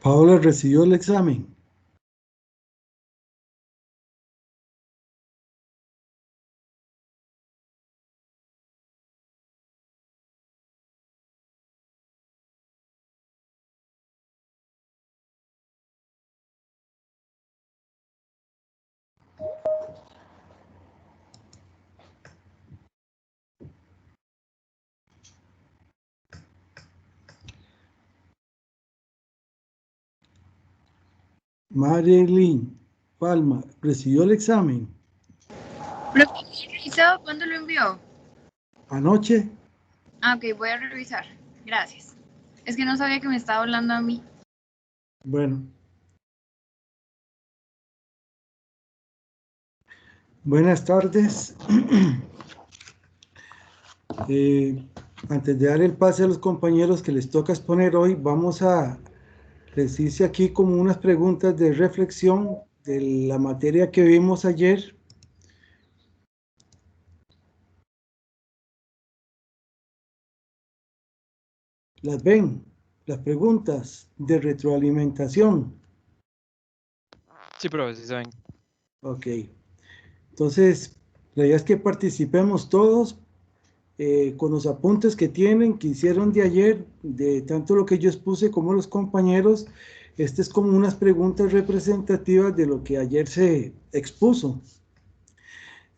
Paola recibió el examen. Marilyn Palma recibió el examen. ¿Revisado? ¿Cuándo lo envió? Anoche. Ah, ok, voy a revisar. Gracias. Es que no sabía que me estaba hablando a mí. Bueno. Buenas tardes. Antes de dar el pase a los compañeros que les toca exponer hoy, vamos a decirse aquí como unas preguntas de reflexión de la materia que vimos ayer. ¿Las ven? Las preguntas de retroalimentación. Sí, profe, sí se ven. Ok. Entonces, la idea es que participemos todos con los apuntes que tienen, que hicieron de ayer, de tanto lo que yo expuse como los compañeros. Este es como unas preguntas representativas de lo que ayer se expuso.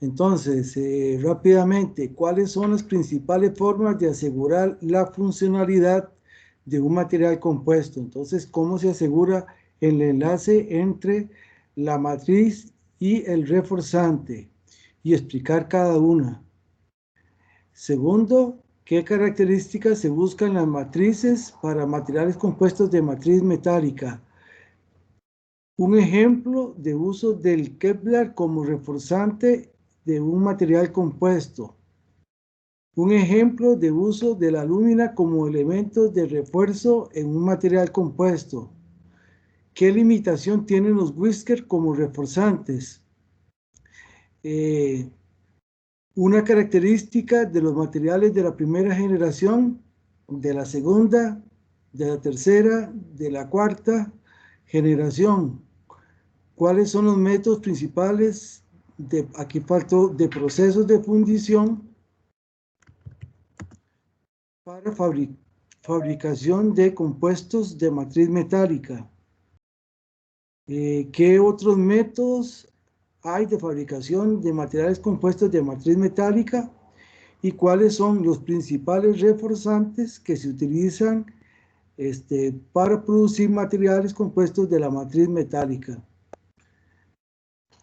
Entonces, rápidamente, ¿cuáles son las principales formas de asegurar la funcionalidad de un material compuesto? Entonces, ¿cómo se asegura el enlace entre la matriz y el reforzante? Y explicar cada una. Segundo, ¿qué características se buscan en las matrices para materiales compuestos de matriz metálica? Un ejemplo de uso del Kevlar como reforzante de un material compuesto. Un ejemplo de uso de la alúmina como elemento de refuerzo en un material compuesto. ¿Qué limitación tienen los whiskers como reforzantes? Una característica de los materiales de la primera generación, de la segunda, de la tercera, de la cuarta generación. ¿Cuáles son los métodos principales aquí faltó, de procesos de fundición para fabricación de compuestos de matriz metálica? ¿Qué otros métodos hay de fabricación de materiales compuestos de matriz metálica? ¿Y cuáles son los principales reforzantes que se utilizan para producir materiales compuestos de la matriz metálica?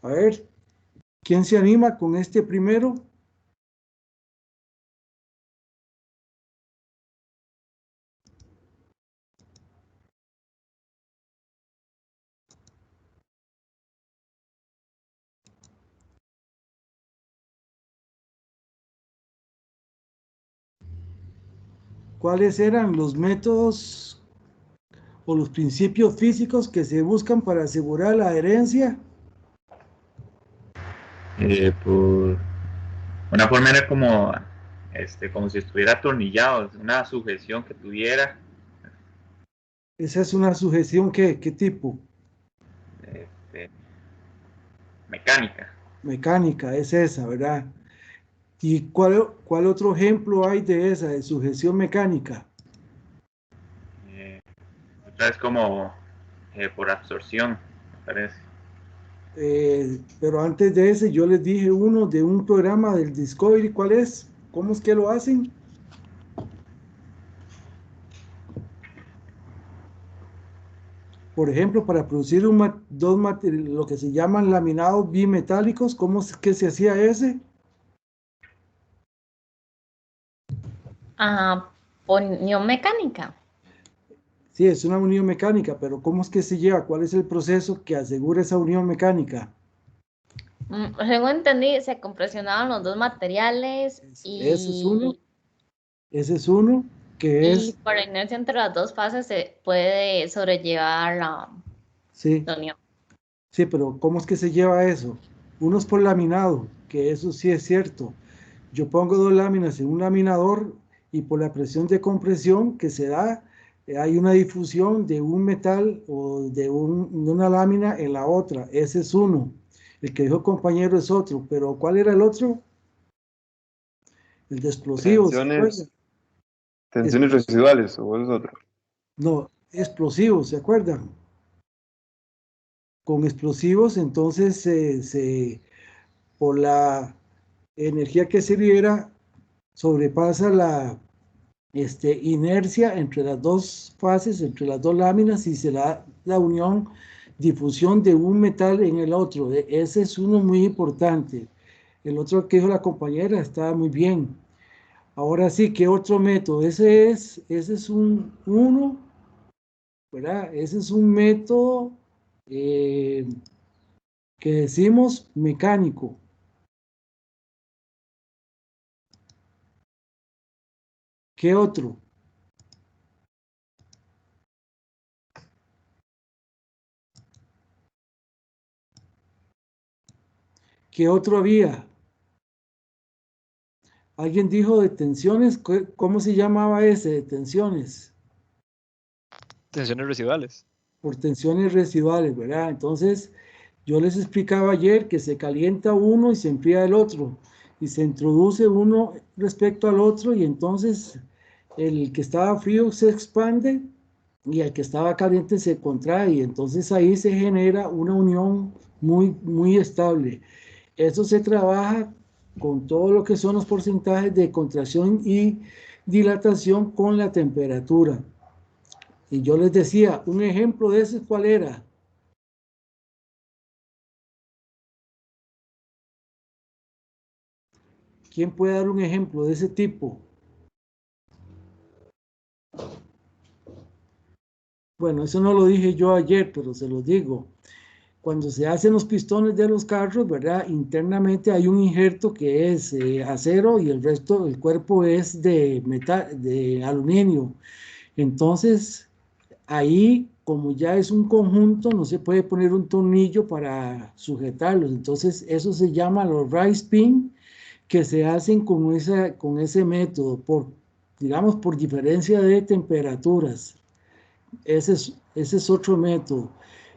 A ver, ¿quién se anima con este primero? ¿Cuáles eran los métodos o los principios físicos que se buscan para asegurar la adherencia? Por una forma era como, como si estuviera atornillado, una sujeción que tuviera. Esa es una sujeción, ¿qué tipo? Mecánica. Mecánica, es esa, ¿verdad? ¿Y cuál otro ejemplo hay de esa, de sujeción mecánica? Otra es como por absorción, me parece. Pero antes de ese, yo les dije uno de un programa del Discovery, ¿cuál es? ¿Cómo es que lo hacen? Por ejemplo, para producir lo que se llaman laminados bimetálicos, ¿cómo es que se hacía ese? Por unión mecánica. Sí, es una unión mecánica, pero ¿cómo es que se lleva? ¿Cuál es el proceso que asegura esa unión mecánica? Según entendí, se compresionaban los dos materiales Ese es uno. Ese es uno, que es... Y por inercia entre las dos fases se puede sobrellevar la unión. Sí, pero ¿cómo es que se lleva eso? Uno es por laminado, que eso sí es cierto. Yo pongo dos láminas en un laminador y por la presión de compresión que se da, hay una difusión de un metal o de una lámina en la otra. Ese es uno. El que dijo el compañero es otro. Pero ¿cuál era el otro? El de explosivos. Tensiones residuales, o es otro. No, explosivos, ¿se acuerdan? Con explosivos, entonces, por la energía que se libera, sobrepasa la inercia entre las dos fases, entre las dos láminas, y se da la unión, difusión de un metal en el otro. Ese es uno muy importante. El otro que dijo la compañera está muy bien. Ahora sí, ¿qué otro método? Ese es uno, ¿verdad? Ese es un método que decimos mecánico. ¿Qué otro? ¿Qué otro había? ¿Alguien dijo de tensiones? ¿Cómo se llamaba ese de tensiones? Tensiones residuales. Por tensiones residuales, ¿verdad? Entonces, yo les explicaba ayer que se calienta uno y se enfría el otro, y se introduce uno respecto al otro, y entonces el que estaba frío se expande y el que estaba caliente se contrae, y entonces ahí se genera una unión muy, muy estable. Eso se trabaja con todo lo que son los porcentajes de contracción y dilatación con la temperatura. Y yo les decía, un ejemplo de ese, ¿cuál era? ¿Quién puede dar un ejemplo de ese tipo? Bueno, eso no lo dije yo ayer, pero se lo digo. Cuando se hacen los pistones de los carros, ¿verdad? Internamente hay un injerto que es acero y el resto del cuerpo es de metal, de aluminio. Entonces, ahí, como ya es un conjunto, no se puede poner un tornillo para sujetarlos. Entonces, eso se llama los rice pin, que se hacen con ese método, digamos, por diferencia de temperaturas. Ese es otro método.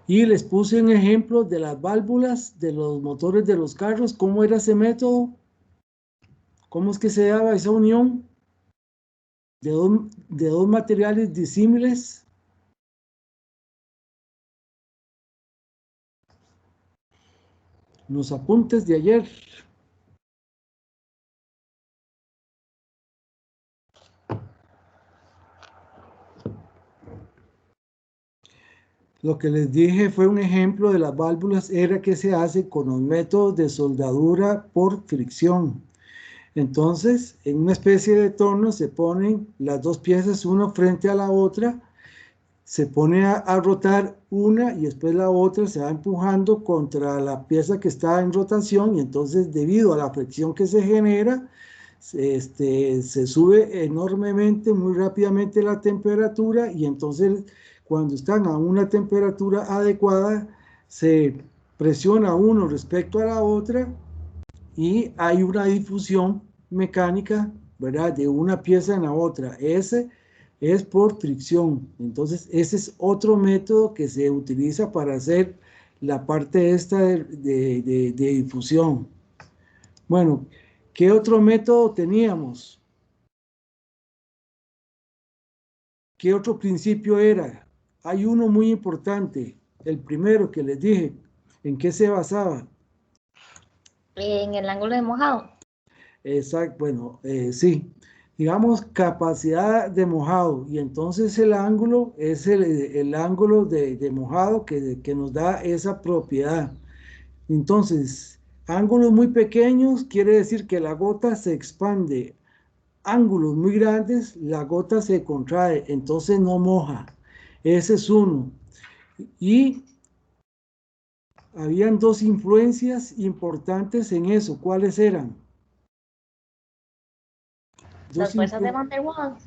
Y les puse un ejemplo de las válvulas de los motores de los carros. ¿Cómo era ese método? ¿Cómo es que se daba esa unión de dos materiales disímiles? Los apuntes de ayer. Lo que les dije fue un ejemplo de las válvulas, era que se hace con los métodos de soldadura por fricción. Entonces, en una especie de torno se ponen las dos piezas una frente a la otra, se pone a rotar una y después la otra se va empujando contra la pieza que está en rotación, y entonces, debido a la fricción que se genera, se sube enormemente, muy rápidamente la temperatura, y entonces cuando están a una temperatura adecuada se presiona uno respecto a la otra y hay una difusión mecánica, ¿verdad? De una pieza en la otra. Ese es por fricción. Entonces, ese es otro método que se utiliza para hacer la parte esta de difusión. Bueno, ¿qué otro método teníamos? ¿Qué otro principio era? Hay uno muy importante, el primero que les dije. ¿En qué se basaba? En el ángulo de mojado. Exacto, bueno, sí. Digamos, capacidad de mojado, y entonces el ángulo es el ángulo de mojado que nos da esa propiedad. Entonces, ángulos muy pequeños quiere decir que la gota se expande. Ángulos muy grandes, la gota se contrae, entonces no moja. Ese es uno. Y habían dos influencias importantes en eso. ¿Cuáles eran? Las fuerzas de Van der Waals.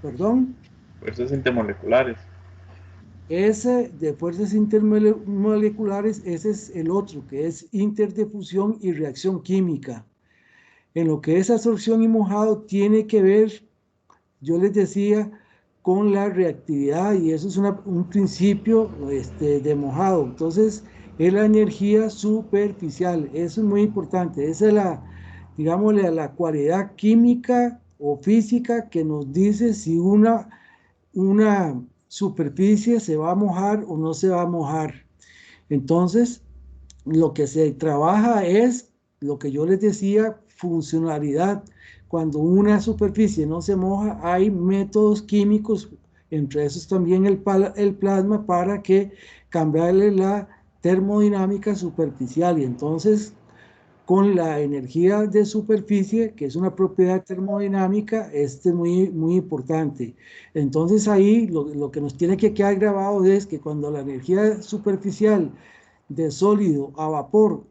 ¿Perdón? Fuerzas intermoleculares. Ese de fuerzas intermoleculares, ese es el otro, que es interdifusión y reacción química. En lo que es absorción y mojado tiene que ver, yo les decía, con la reactividad, y eso es un principio de mojado. Entonces, es la energía superficial. Eso es muy importante. Esa es digámosle, la cualidad química o física que nos dice si una superficie se va a mojar o no se va a mojar. Entonces, lo que se trabaja es lo que yo les decía, funcionalidad. Cuando una superficie no se moja, hay métodos químicos, entre esos también el plasma, para que cambiarle la termodinámica superficial. Y entonces, con la energía de superficie, que es una propiedad termodinámica, muy, muy importante. Entonces ahí lo que nos tiene que quedar grabado es que cuando la energía superficial de sólido a vapor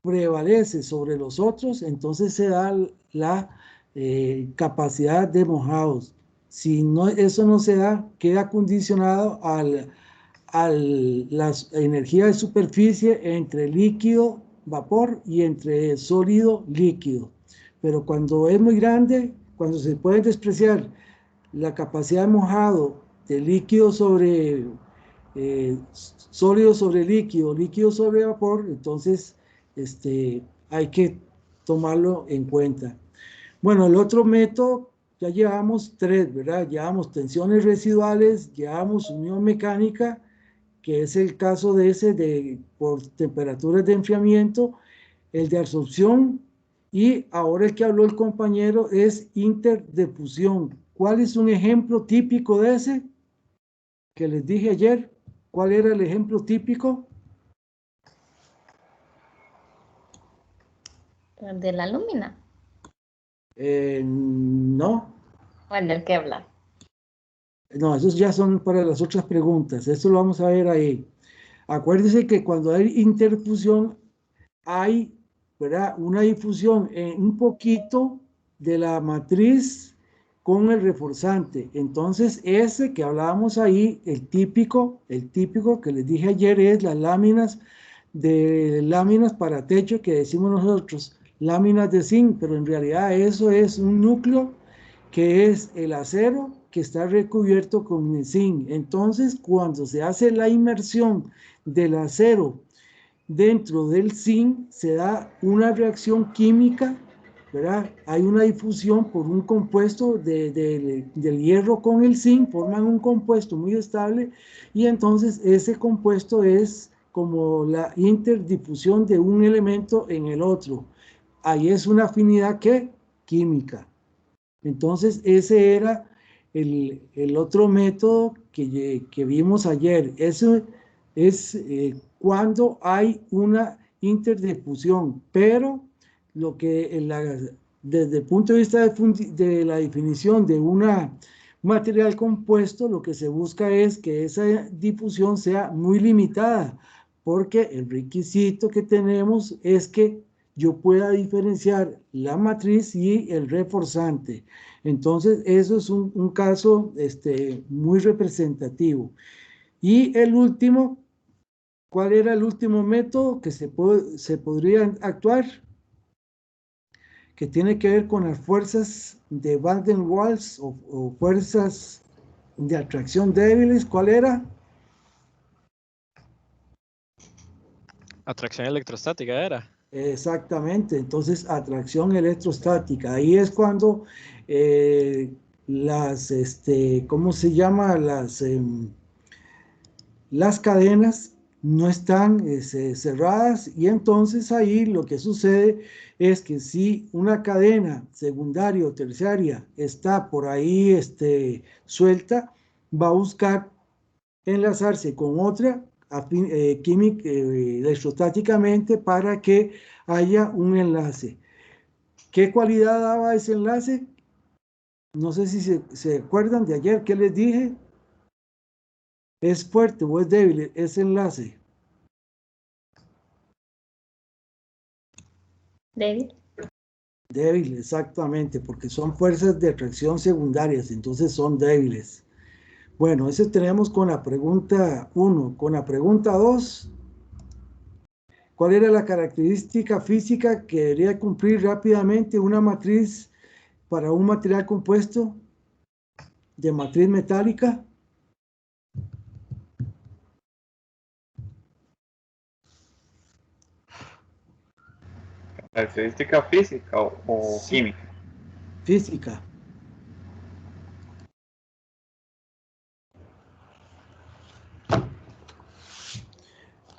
prevalece sobre los otros, entonces se da la capacidad de mojados. Si eso no se da, queda condicionado a la energía de superficie entre líquido, vapor, y entre sólido, líquido. Pero cuando es muy grande, cuando se puede despreciar la capacidad de mojado de líquido sobre sólido sobre líquido, líquido sobre vapor, entonces hay que tomarlo en cuenta. Bueno, el otro método, ya llevamos 3, ¿verdad? Llevamos tensiones residuales, llevamos unión mecánica, que es el caso por temperaturas de enfriamiento, el de absorción, y ahora el que habló el compañero es interdifusión. ¿Cuál es un ejemplo típico de ese que les dije ayer? ¿Cuál era el ejemplo típico? ¿De la lúmina? No. Bueno, el Kevlar. No, esos ya son para las otras preguntas. Eso lo vamos a ver ahí. Acuérdense que cuando hay interfusión, hay, ¿verdad?, una difusión en un poquito de la matriz con el reforzante. Entonces, ese que hablábamos ahí, el típico que les dije ayer, es las láminas para techo, que decimos nosotros, láminas de zinc, pero en realidad eso es un núcleo que es el acero que está recubierto con el zinc. Entonces, cuando se hace la inmersión del acero dentro del zinc, se da una reacción química, ¿verdad? Hay una difusión por un compuesto del hierro con el zinc, forman un compuesto muy estable, y entonces ese compuesto es como la interdifusión de un elemento en el otro. Ahí es una afinidad química. Entonces ese era el otro método que vimos ayer. Eso es cuando hay una interdifusión, pero lo que desde el punto de vista de la definición de un material compuesto, lo que se busca es que esa difusión sea muy limitada, porque el requisito que tenemos es que yo pueda diferenciar la matriz y el reforzante. Entonces, eso es un caso muy representativo. Y el último, ¿cuál era el último método que se podría actuar? Que tiene que ver con las fuerzas de Van der Waals o fuerzas de atracción débiles. ¿Cuál era? Atracción electrostática era. Exactamente, entonces atracción electrostática. Ahí es cuando ¿cómo se llama? Las cadenas no están cerradas, y entonces ahí lo que sucede es que si una cadena secundaria o terciaria está por ahí suelta, va a buscar enlazarse con otra electrostáticamente para que haya un enlace. ¿Qué cualidad daba ese enlace? No sé si se acuerdan de ayer que les dije. ¿Es fuerte o es débil ese enlace? Débil. Débil, exactamente, porque son fuerzas de atracción secundarias, entonces son débiles. Bueno, eso tenemos con la pregunta 1. Con la pregunta 2, ¿cuál era la característica física que debería cumplir rápidamente una matriz para un material compuesto? de matriz metálica. ¿Característica física o Sí. química? Física.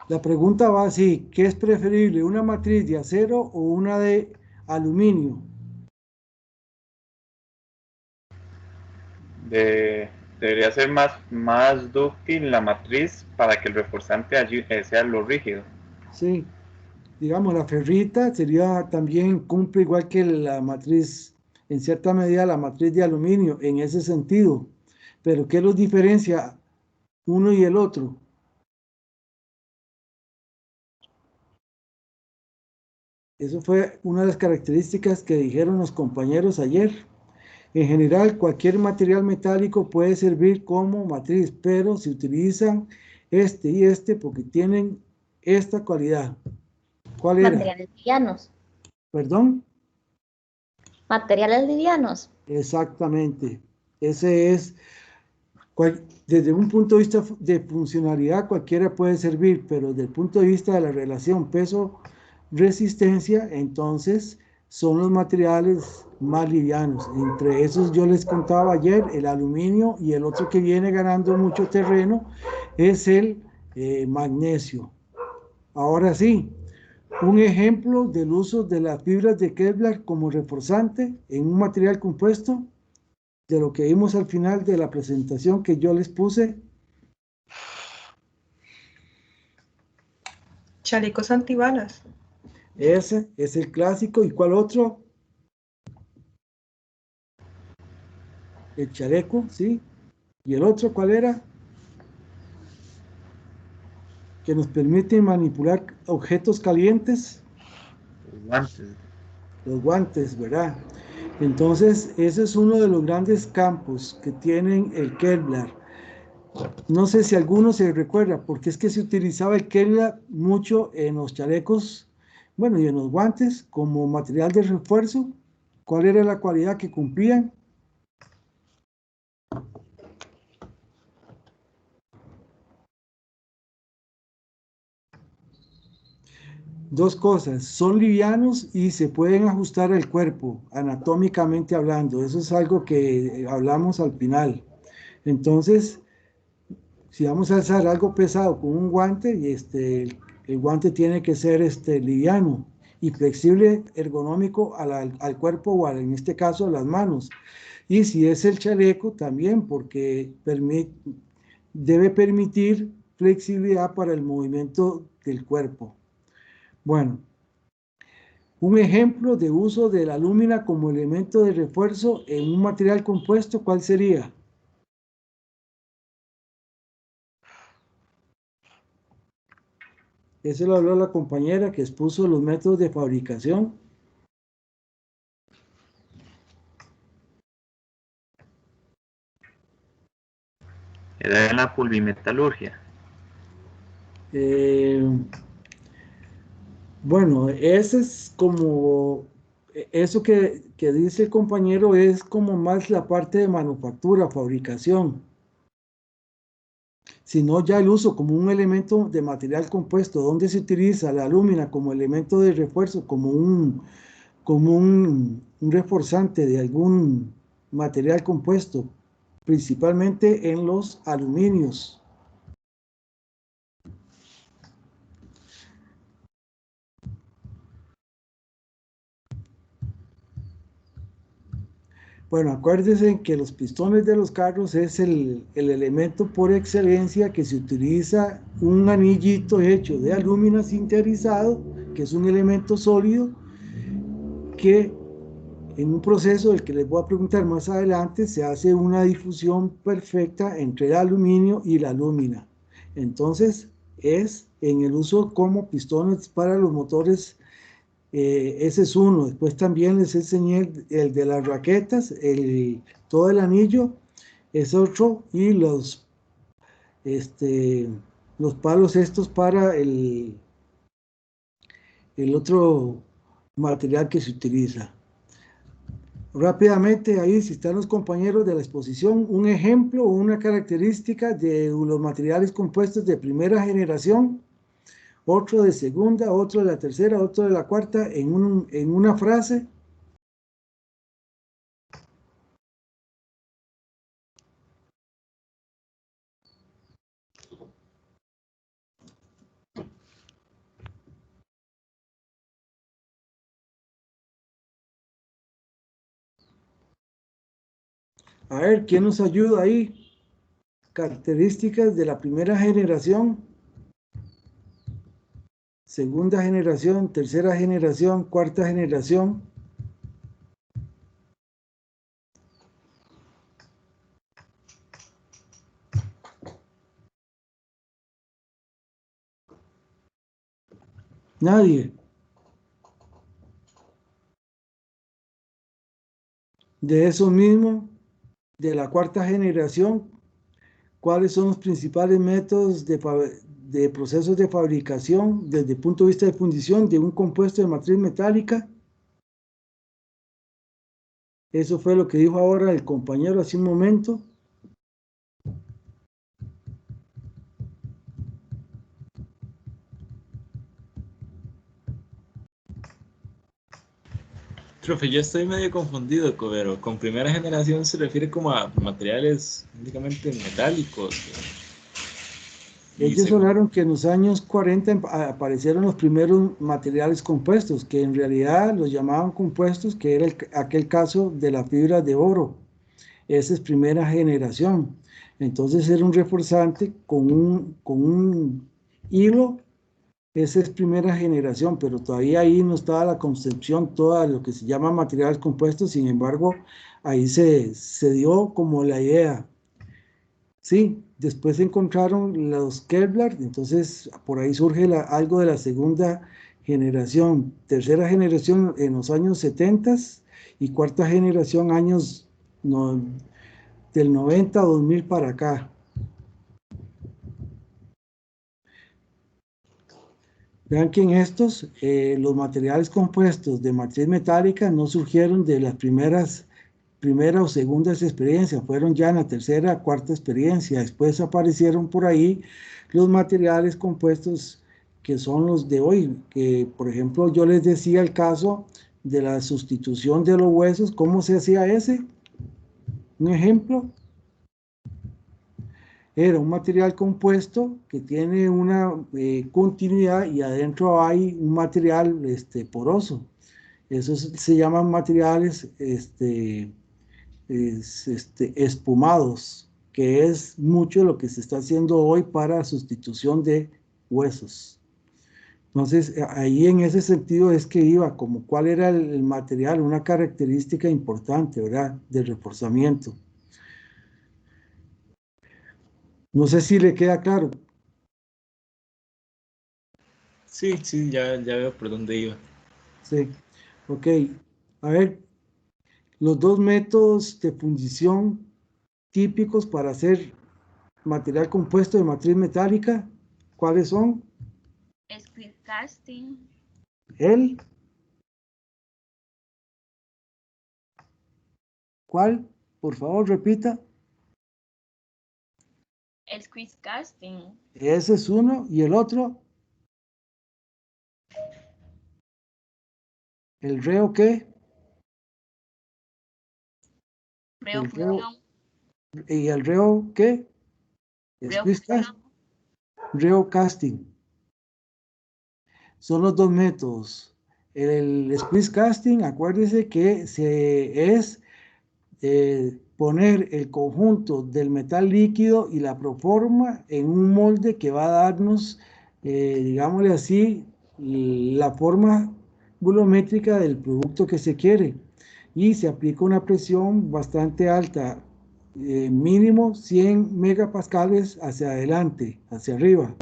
La pregunta va así: ¿qué es preferible, una matriz de acero o una de aluminio? Debería ser más dúctil la matriz para que el reforzante allí sea lo rígido. Sí, digamos, la ferrita sería también, cumple igual que la matriz, en cierta medida, la matriz de aluminio, en ese sentido. Pero ¿qué los diferencia uno y el otro? Eso fue una de las características que dijeron los compañeros ayer. En general, cualquier material metálico puede servir como matriz, pero se utilizan este y este porque tienen esta cualidad. ¿Cuál era? Materiales livianos. ¿Perdón? Materiales livianos. Exactamente. Ese es, desde un punto de vista de funcionalidad, cualquiera puede servir, pero desde el punto de vista de la relación peso-resistencia, entonces son los materiales más livianos. Entre esos yo les contaba ayer, el aluminio, y el otro que viene ganando mucho terreno es el magnesio. Ahora sí, un ejemplo del uso de las fibras de Kevlar como reforzante en un material compuesto, de lo que vimos al final de la presentación que yo les puse. Chalecos antibalas. Ese es el clásico. ¿Y cuál otro? El chaleco, ¿sí? ¿Y el otro cuál era? Que nos permite manipular objetos calientes. Los guantes. Los guantes, ¿verdad? Entonces, ese es uno de los grandes campos que tienen el Kevlar. No sé si alguno se recuerda, porque es que se utilizaba el Kevlar mucho en los chalecos, bueno, y en los guantes como material de refuerzo. ¿Cuál era la cualidad que cumplían? Dos cosas: son livianos y se pueden ajustar al cuerpo, anatómicamente hablando. Eso es algo que hablamos al final. Entonces, si vamos a alzar algo pesado con un guante, y el guante tiene que ser liviano y flexible, ergonómico al cuerpo o en este caso a las manos. Y si es el chaleco, también, porque debe permitir flexibilidad para el movimiento del cuerpo. Bueno, un ejemplo de uso de la alúmina como elemento de refuerzo en un material compuesto, ¿cuál sería? Eso lo habló la compañera que expuso los métodos de fabricación. Era en la pulvimetalurgia. Bueno, ese es como, eso que dice el compañero es como más la parte de manufactura, fabricación. Sino ya el uso como un elemento de material compuesto, donde se utiliza la alúmina como elemento de refuerzo, como un reforzante de algún material compuesto, principalmente en los aluminios. Bueno, acuérdense que los pistones de los carros es el elemento por excelencia que se utiliza un anillito hecho de alúmina sinterizado, que es un elemento sólido, que en un proceso del que les voy a preguntar más adelante, se hace una difusión perfecta entre el aluminio y la alúmina. Entonces, es en el uso como pistones para los motores. Ese es uno. Después también les enseñé el de las raquetas, todo el anillo es otro, y los palos estos para el otro material que se utiliza. rápidamente ahí, si están los compañeros de la exposición, un ejemplo o una característica de los materiales compuestos de primera generación, otro de segunda, otro de la tercera, otro de la cuarta, en una frase. A ver, ¿quién nos ayuda ahí? Características de la primera generación, segunda generación, tercera generación, cuarta generación. Nadie. De eso mismo, de la cuarta generación, ¿cuáles son los principales métodos de procesos de fabricación desde el punto de vista de fundición de un compuesto de matriz metálica? Eso fue lo que dijo ahora el compañero hace un momento. Profe, yo estoy medio confundido, pero con primera generación se refiere como a materiales únicamente metálicos. Ellos hablaron que en los años 40 aparecieron los primeros materiales compuestos, que en realidad los llamaban compuestos, que era aquel caso de la fibra de oro. Esa es primera generación. Entonces era un reforzante con un hilo. Esa es primera generación, pero todavía ahí no estaba la concepción toda de lo que se llama materiales compuestos. Sin embargo, ahí se dio como la idea. Sí, después se encontraron los Kevlar, entonces por ahí surge algo de la segunda generación, tercera generación en los años 70 y cuarta generación años del 90 a 2000 para acá. Vean que en estos, los materiales compuestos de matriz metálica no surgieron de las primera o segundas experiencias, fueron ya en la tercera, cuarta experiencia. Después aparecieron por ahí los materiales compuestos que son los de hoy, que por ejemplo yo les decía el caso de la sustitución de los huesos. ¿Cómo se hacía ese? Un ejemplo. Era un material compuesto que tiene una continuidad y adentro hay un material poroso. Esos se llaman materiales espumados, que es mucho lo que se está haciendo hoy para sustitución de huesos. Entonces, ahí en ese sentido es que iba, como cuál era el material, una característica importante, ¿verdad?, del reforzamiento. No sé si le queda claro. Sí, ya veo por dónde iba. Sí, ok. A ver, los dos métodos de fundición típicos para hacer material compuesto de matriz metálica, ¿cuáles son? Squeeze casting. ¿Cuál? Por favor, repita. El squeeze casting. Ese es uno. ¿Y el otro? ¿El reo qué? Reo El fusión. ¿Y el reo qué? Reo fusión. Reo casting. Son los dos métodos. El squeeze casting, acuérdese que es poner el conjunto del metal líquido y la proforma en un molde que va a darnos, digámosle así, la forma volumétrica del producto que se quiere. Y se aplica una presión bastante alta, mínimo 100 megapascales hacia adelante, hacia arriba.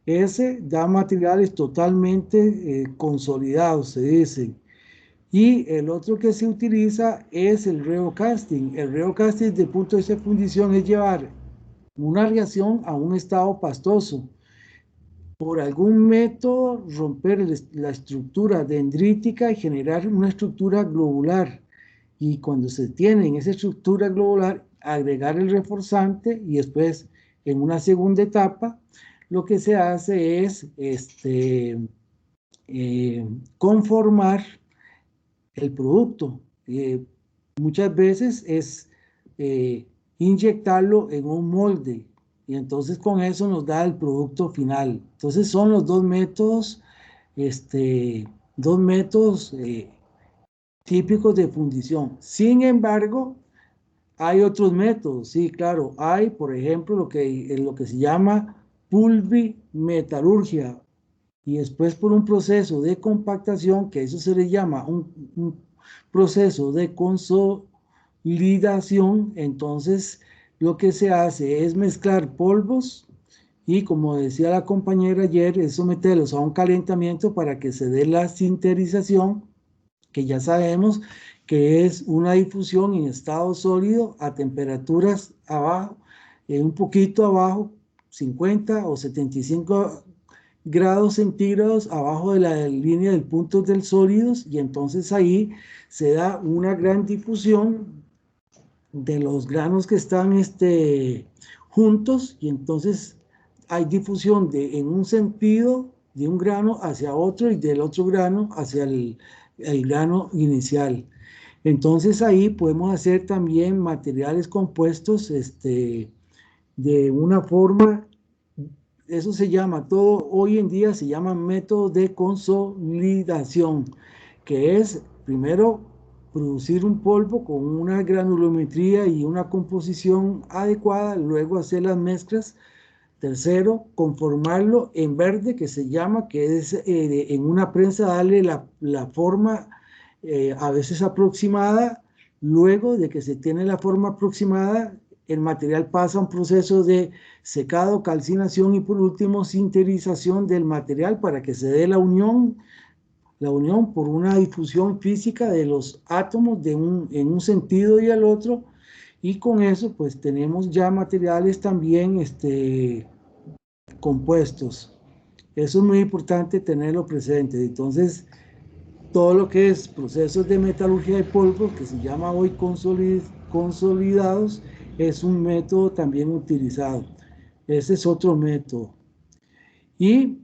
Ese da materiales totalmente consolidados, se dicen. Y el otro que se utiliza es el reo casting. El reo casting, desde el punto de vista de fundición, es llevar una reacción a un estado pastoso. Por algún método, romper la estructura dendrítica y generar una estructura globular. y cuando se tiene en esa estructura globular, agregar el reforzante y después en una segunda etapa, lo que se hace es conformar el producto. Muchas veces es inyectarlo en un molde y entonces con eso nos da el producto final. Entonces son los dos métodos, típicos de fundición. Sin embargo, hay otros métodos, sí, claro. Hay, por ejemplo, lo que se llama pulvimetalurgia y después por un proceso de compactación, que eso se le llama un proceso de consolidación. Entonces lo que se hace es mezclar polvos y, como decía la compañera ayer, es someterlos a un calentamiento para que se dé la sinterización, que ya sabemos que es una difusión en estado sólido a temperaturas abajo, un poquito abajo, 50 o 75 grados centígrados abajo de la línea del punto del sólidos, y entonces ahí se da una gran difusión de los granos que están juntos, y entonces hay difusión en un sentido de un grano hacia otro y del otro grano hacia el grano inicial. Entonces ahí podemos hacer también materiales compuestos de una forma. Eso se llama, todo hoy en día se llama método de consolidación, que es primero producir un polvo con una granulometría y una composición adecuada, luego hacer las mezclas. Tercero, conformarlo en verde, que se llama, que es en una prensa darle la forma a veces aproximada. Luego de que se tiene la forma aproximada, el material pasa a un proceso de secado, calcinación y por último sinterización del material para que se dé la unión por una difusión física de los átomos en un sentido y al otro, y con eso pues tenemos ya materiales también compuestos. Eso es muy importante tenerlo presente. Entonces, todo lo que es procesos de metalurgia de polvo, que se llama hoy consolidados, es un método también utilizado. Ese es otro método. Y,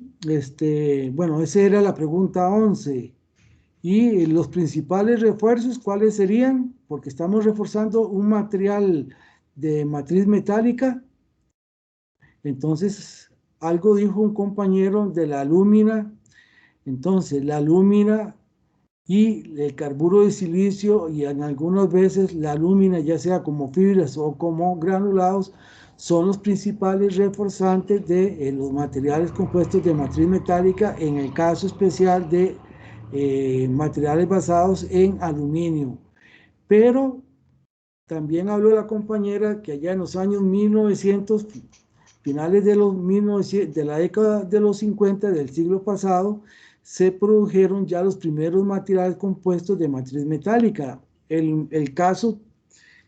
bueno, esa era la pregunta 11. Y los principales refuerzos, ¿cuáles serían? Porque estamos reforzando un material de matriz metálica. Entonces, algo dijo un compañero de la alúmina. Entonces, la alúmina y el carburo de silicio, y en algunas veces la alúmina, ya sea como fibras o como granulados, son los principales reforzantes de los materiales compuestos de matriz metálica, en el caso especial de materiales basados en aluminio. Pero también habló la compañera que allá en los años 1900, finales de la década de los 50 del siglo pasado, se produjeron ya los primeros materiales compuestos de matriz metálica. El caso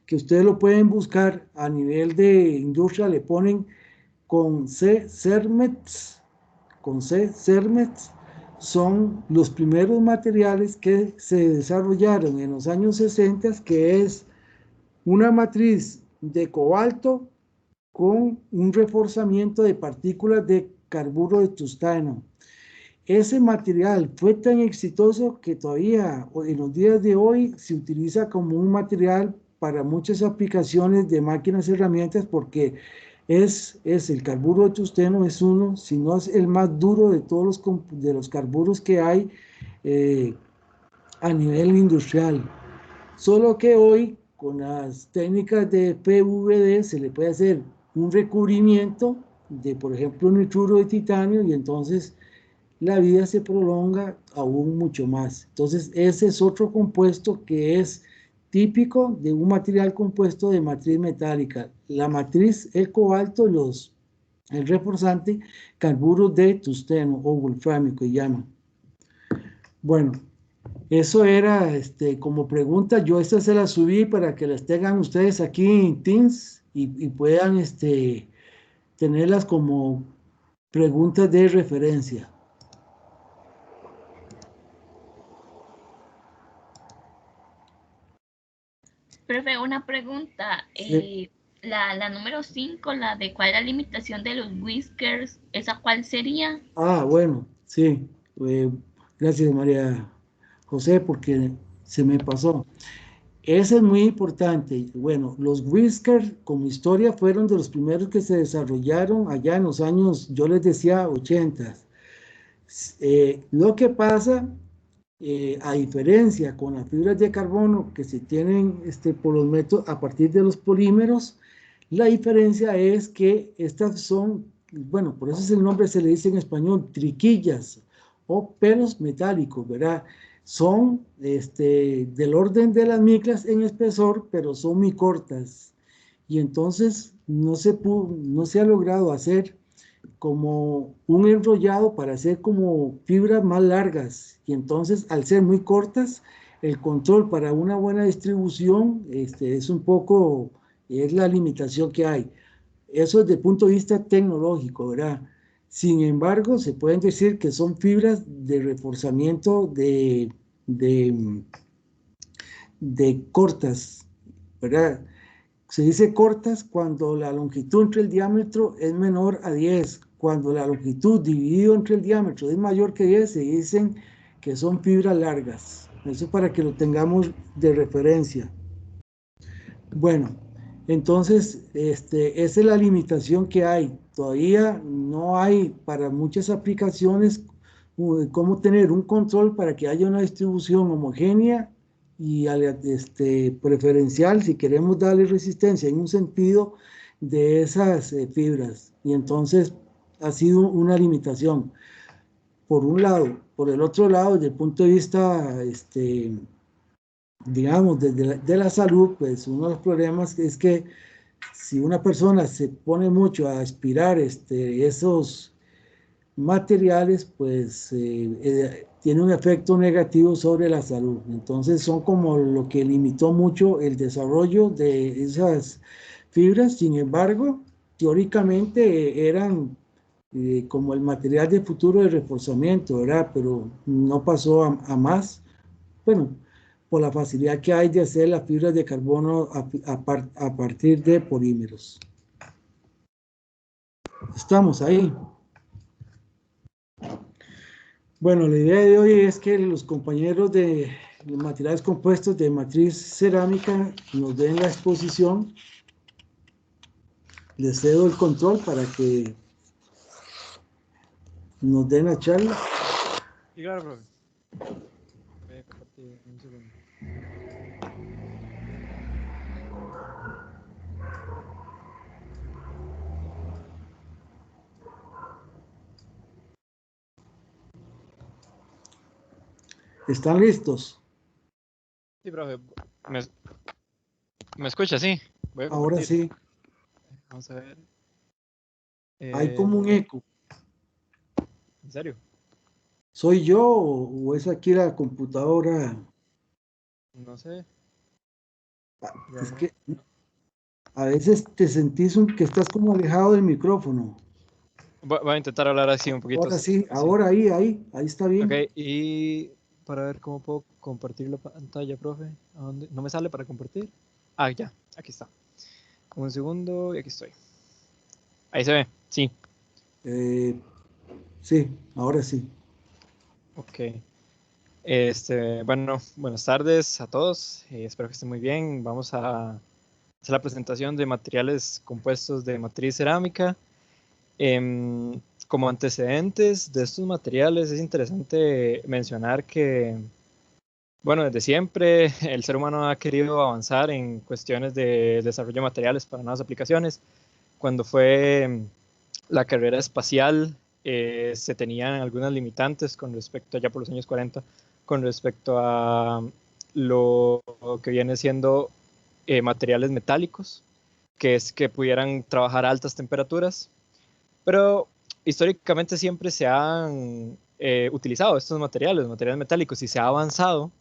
que ustedes lo pueden buscar a nivel de industria, le ponen con C. Cermets, son los primeros materiales que se desarrollaron en los años 60, que es una matriz de cobalto con un reforzamiento de partículas de carburo de tungsteno. Ese material fue tan exitoso que todavía en los días de hoy se utiliza como un material para muchas aplicaciones de máquinas y herramientas, porque es el carburo de tungsteno, es uno, si no es el más duro de todos los carburos que hay a nivel industrial. Solo que hoy, con las técnicas de PVD, se le puede hacer un recubrimiento de, por ejemplo, nitruro de titanio, y entonces la vida se prolonga aún mucho más. Entonces, ese es otro compuesto que es típico de un material compuesto de matriz metálica. La matriz, el cobalto, el reforzante, carburo de tungsteno o wolframio que llaman. Bueno, eso era como pregunta. Yo esta se la subí para que las tengan ustedes aquí en Teams y puedan tenerlas como preguntas de referencia. Profe, una pregunta. Sí. La número 5, la de cuál es la limitación de los whiskers, ¿esa cuál sería? Bueno, sí. Gracias, María José, porque se me pasó. Ese es muy importante. Bueno, los whiskers como historia fueron de los primeros que se desarrollaron allá en los años, yo les decía, 80. Lo que pasa, a diferencia con las fibras de carbono que se tienen por los métodos a partir de los polímeros, la diferencia es que estas son, bueno, por eso es el nombre, se le dice en español, triquillas o pelos metálicos, ¿verdad? Son del orden de las micras en espesor, pero son muy cortas. Y entonces no se ha logrado hacer como un enrollado para hacer como fibras más largas. Y entonces, al ser muy cortas, el control para una buena distribución es un poco, es la limitación que hay. Eso desde el punto de vista tecnológico, ¿verdad? Sin embargo, se pueden decir que son fibras de reforzamiento de, de cortas, ¿verdad? Se dice cortas cuando la longitud entre el diámetro es menor a 10. Cuando la longitud dividido entre el diámetro es mayor que 10, se dicen que son fibras largas. Eso para que lo tengamos de referencia. Bueno, entonces, esa es la limitación que hay. Todavía no hay para muchas aplicaciones cómo tener un control para que haya una distribución homogénea y preferencial, si queremos darle resistencia en un sentido de esas fibras. Y entonces ha sido una limitación. Por un lado. Por el otro lado, desde el punto de vista digamos, de la salud, pues uno de los problemas es que si una persona se pone mucho a aspirar esos materiales, pues tiene un efecto negativo sobre la salud. Entonces son como lo que limitó mucho el desarrollo de esas fibras. Sin embargo, teóricamente eran como el material de futuro de reforzamiento, ¿verdad? Pero no pasó a más. Bueno, por la facilidad que hay de hacer las fibras de carbono a partir de polímeros. Estamos ahí. Bueno, la idea de hoy es que los compañeros de los materiales compuestos de matriz cerámica nos den la exposición. Les cedo el control para que nos den la charla. Sí, claro, profe. Voy a compartir un segundo. ¿Están listos? Sí, profe. ¿Me escucha? Sí. Voy a Ahora compartir. sí. Vamos a ver. Hay como un eco. ¿En serio? ¿Soy yo o es aquí la computadora? No sé. Es que a veces te sentís que estás como alejado del micrófono. Voy a intentar hablar así un poquito. Ahora sí, así. ahora ahí está bien. Ok, y para ver cómo puedo compartir la pantalla, profe. ¿A dónde? ¿No me sale para compartir? Ah, ya, aquí está. Un segundo y aquí estoy. Ahí se ve, sí. Sí, ahora sí. Ok. Bueno, buenas tardes a todos. Espero que estén muy bien. Vamos a hacer la presentación de materiales compuestos de matriz cerámica. Como antecedentes de estos materiales es interesante mencionar que, bueno, desde siempre el ser humano ha querido avanzar en cuestiones de desarrollo de materiales para nuevas aplicaciones. Cuando fue la carrera espacial, se tenían algunas limitantes con respecto, ya por los años 40, con respecto a lo que viene siendo materiales metálicos, que es que pudieran trabajar a altas temperaturas. Pero históricamente siempre se han utilizado estos materiales metálicos, y se ha avanzado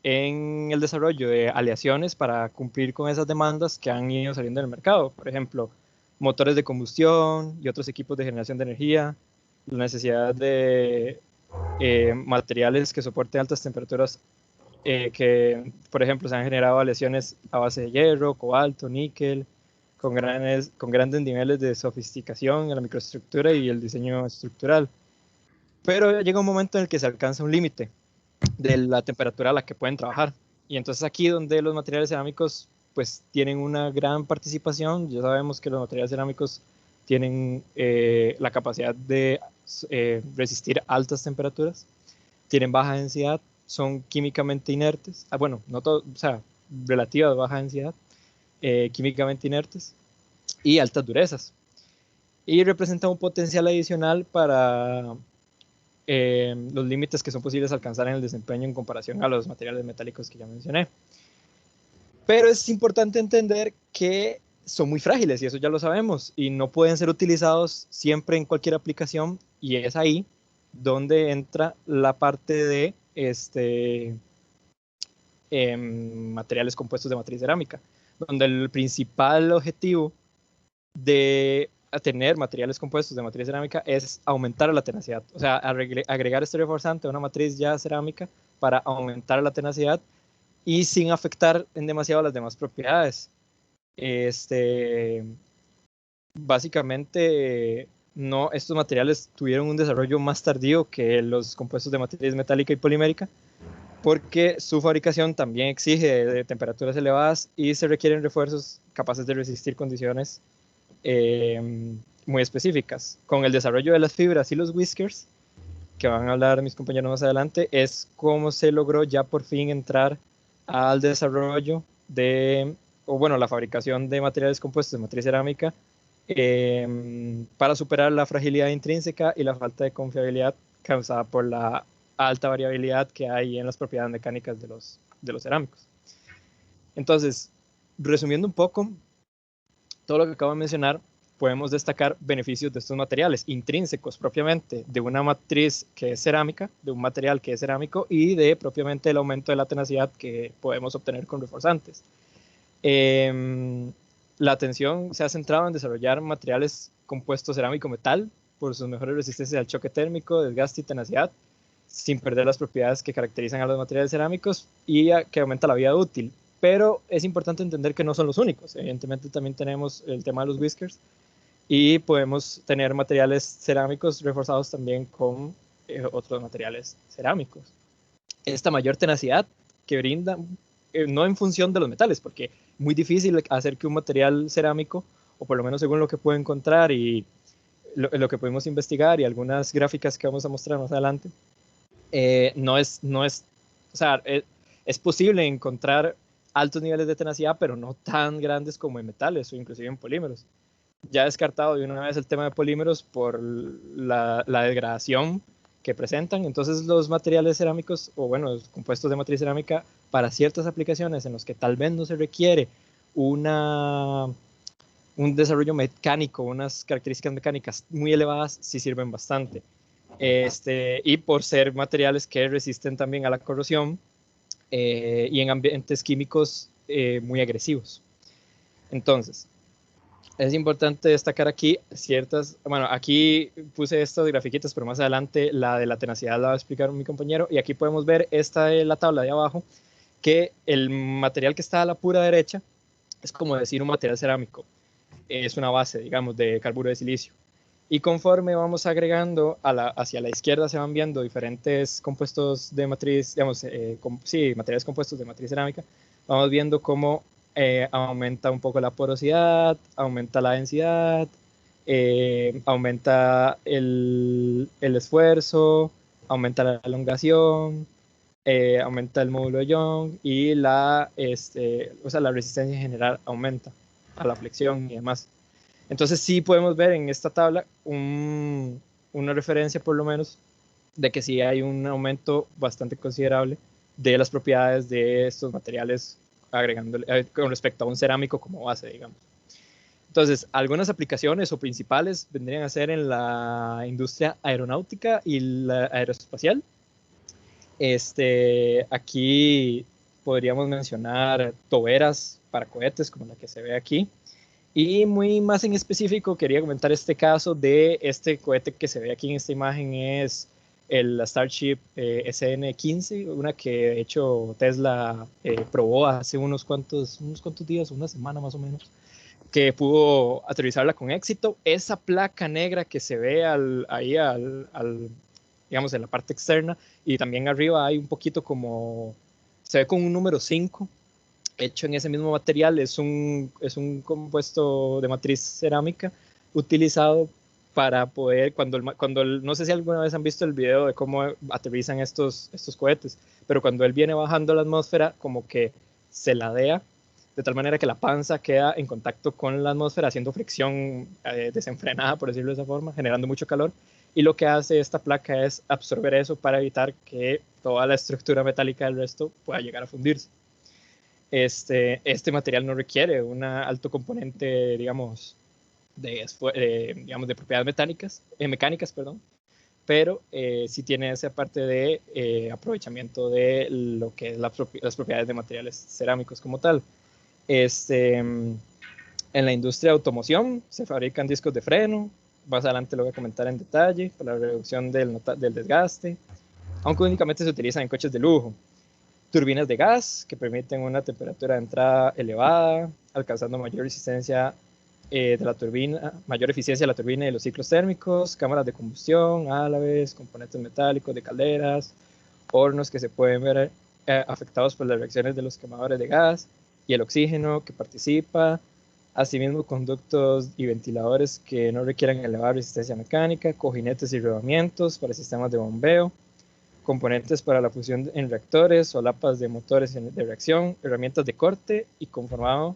en el desarrollo de aleaciones para cumplir con esas demandas que han ido saliendo en el mercado. Por ejemplo, motores de combustión y otros equipos de generación de energía, la necesidad de materiales que soporten altas temperaturas que, por ejemplo, se han generado aleaciones a base de hierro, cobalto, níquel, con grandes niveles de sofisticación en la microestructura y el diseño estructural. Pero llega un momento en el que se alcanza un límite de la temperatura a la que pueden trabajar. Y entonces aquí donde los materiales cerámicos pues tienen una gran participación. Ya sabemos que los materiales cerámicos tienen la capacidad de resistir altas temperaturas, tienen baja densidad, son químicamente inertes, bueno, no todo, o sea, relativa a baja densidad, químicamente inertes y altas durezas. Y representa un potencial adicional para los límites que son posibles alcanzar en el desempeño en comparación a los materiales metálicos que ya mencioné. Pero es importante entender que son muy frágiles y eso ya lo sabemos y no pueden ser utilizados siempre en cualquier aplicación, y es ahí donde entra la parte de materiales compuestos de matriz cerámica, donde el principal objetivo de tener materiales compuestos de matriz cerámica es aumentar la tenacidad, o sea, agregar este reforzante a una matriz ya cerámica para aumentar la tenacidad y sin afectar en demasiado las demás propiedades. Básicamente, estos materiales tuvieron un desarrollo más tardío que los compuestos de matriz metálica y polimérica, porque su fabricación también exige de temperaturas elevadas y se requieren refuerzos capaces de resistir condiciones muy específicas. Con el desarrollo de las fibras y los whiskers, que van a hablar mis compañeros más adelante, es como se logró ya por fin entrar al desarrollo la fabricación de materiales compuestos de matriz cerámica para superar la fragilidad intrínseca y la falta de confiabilidad causada por la alta variabilidad que hay en las propiedades mecánicas de los cerámicos. Entonces, resumiendo un poco todo lo que acabo de mencionar, podemos destacar beneficios de estos materiales intrínsecos propiamente de una matriz que es cerámica, de un material que es cerámico y de propiamente el aumento de la tenacidad que podemos obtener con reforzantes. La atención se ha centrado en desarrollar materiales compuestos cerámico-metal por sus mejores resistencias al choque térmico, desgaste y tenacidad, sin perder las propiedades que caracterizan a los materiales cerámicos y que aumenta la vida útil. Pero es importante entender que no son los únicos. Evidentemente también tenemos el tema de los whiskers y podemos tener materiales cerámicos reforzados también con otros materiales cerámicos. Esta mayor tenacidad que brinda, no en función de los metales, porque es muy difícil hacer que un material cerámico, o por lo menos según lo que puedo encontrar y lo que podemos investigar y algunas gráficas que vamos a mostrar más adelante, es posible encontrar altos niveles de tenacidad, pero no tan grandes como en metales o inclusive en polímeros. Ya descartado de una vez el tema de polímeros por la degradación que presentan. Entonces los materiales cerámicos, o bueno, los compuestos de matriz cerámica, para ciertas aplicaciones en los que tal vez no se requiere un desarrollo mecánico, unas características mecánicas muy elevadas, sí sirven bastante. Y por ser materiales que resisten también a la corrosión y en ambientes químicos muy agresivos. Entonces, es importante destacar aquí aquí puse estas grafiquitas, pero más adelante la de la tenacidad la va a explicar mi compañero, y aquí podemos ver esta de la tabla de abajo, que el material que está a la pura derecha es como decir un material cerámico, es una base, digamos, de carburo de silicio, y conforme vamos agregando hacia la izquierda se van viendo diferentes compuestos de matriz, materiales compuestos de matriz cerámica, vamos viendo cómo aumenta un poco la porosidad, aumenta la densidad, aumenta el esfuerzo, aumenta la elongación, aumenta el módulo de Young y la resistencia en general aumenta a la flexión y demás. Entonces sí podemos ver en esta tabla una referencia por lo menos de que sí hay un aumento bastante considerable de las propiedades de estos materiales con respecto a un cerámico como base, digamos. Entonces, algunas aplicaciones o principales vendrían a ser en la industria aeronáutica y la aeroespacial. Aquí podríamos mencionar toberas para cohetes, como la que se ve aquí. Y muy más en específico, quería comentar este caso de este cohete que se ve aquí en esta imagen, es la Starship SN15, una que de hecho Tesla probó hace unos cuantos días, una semana más o menos, que pudo aterrizarla con éxito. Esa placa negra que se ve digamos, en la parte externa, y también arriba hay un poquito como, se ve con un número 5, hecho en ese mismo material. Es un compuesto de matriz cerámica utilizado para poder, no sé si alguna vez han visto el video de cómo aterrizan estos cohetes, pero cuando él viene bajando a la atmósfera, como que se ladea, de tal manera que la panza queda en contacto con la atmósfera, haciendo fricción desenfrenada, por decirlo de esa forma, generando mucho calor. Y lo que hace esta placa es absorber eso para evitar que toda la estructura metálica del resto pueda llegar a fundirse. Este material no requiere un alto componente, digamos, de propiedades mecánicas, pero sí tiene esa parte de aprovechamiento de lo que es las propiedades de materiales cerámicos como tal. En la industria de automoción se fabrican discos de freno. Más adelante lo voy a comentar en detalle, para la reducción del desgaste, aunque únicamente se utilizan en coches de lujo. Turbinas de gas, que permiten una temperatura de entrada elevada, alcanzando mayor resistencia de la turbina, mayor eficiencia de la turbina y de los ciclos térmicos. Cámaras de combustión, álabes, componentes metálicos de calderas, hornos que se pueden ver afectados por las reacciones de los quemadores de gas y el oxígeno que participa. Asimismo, conductos y ventiladores que no requieran elevada resistencia mecánica, cojinetes y rodamientos para sistemas de bombeo, componentes para la fusión en reactores, solapas de motores de reacción, herramientas de corte y conformado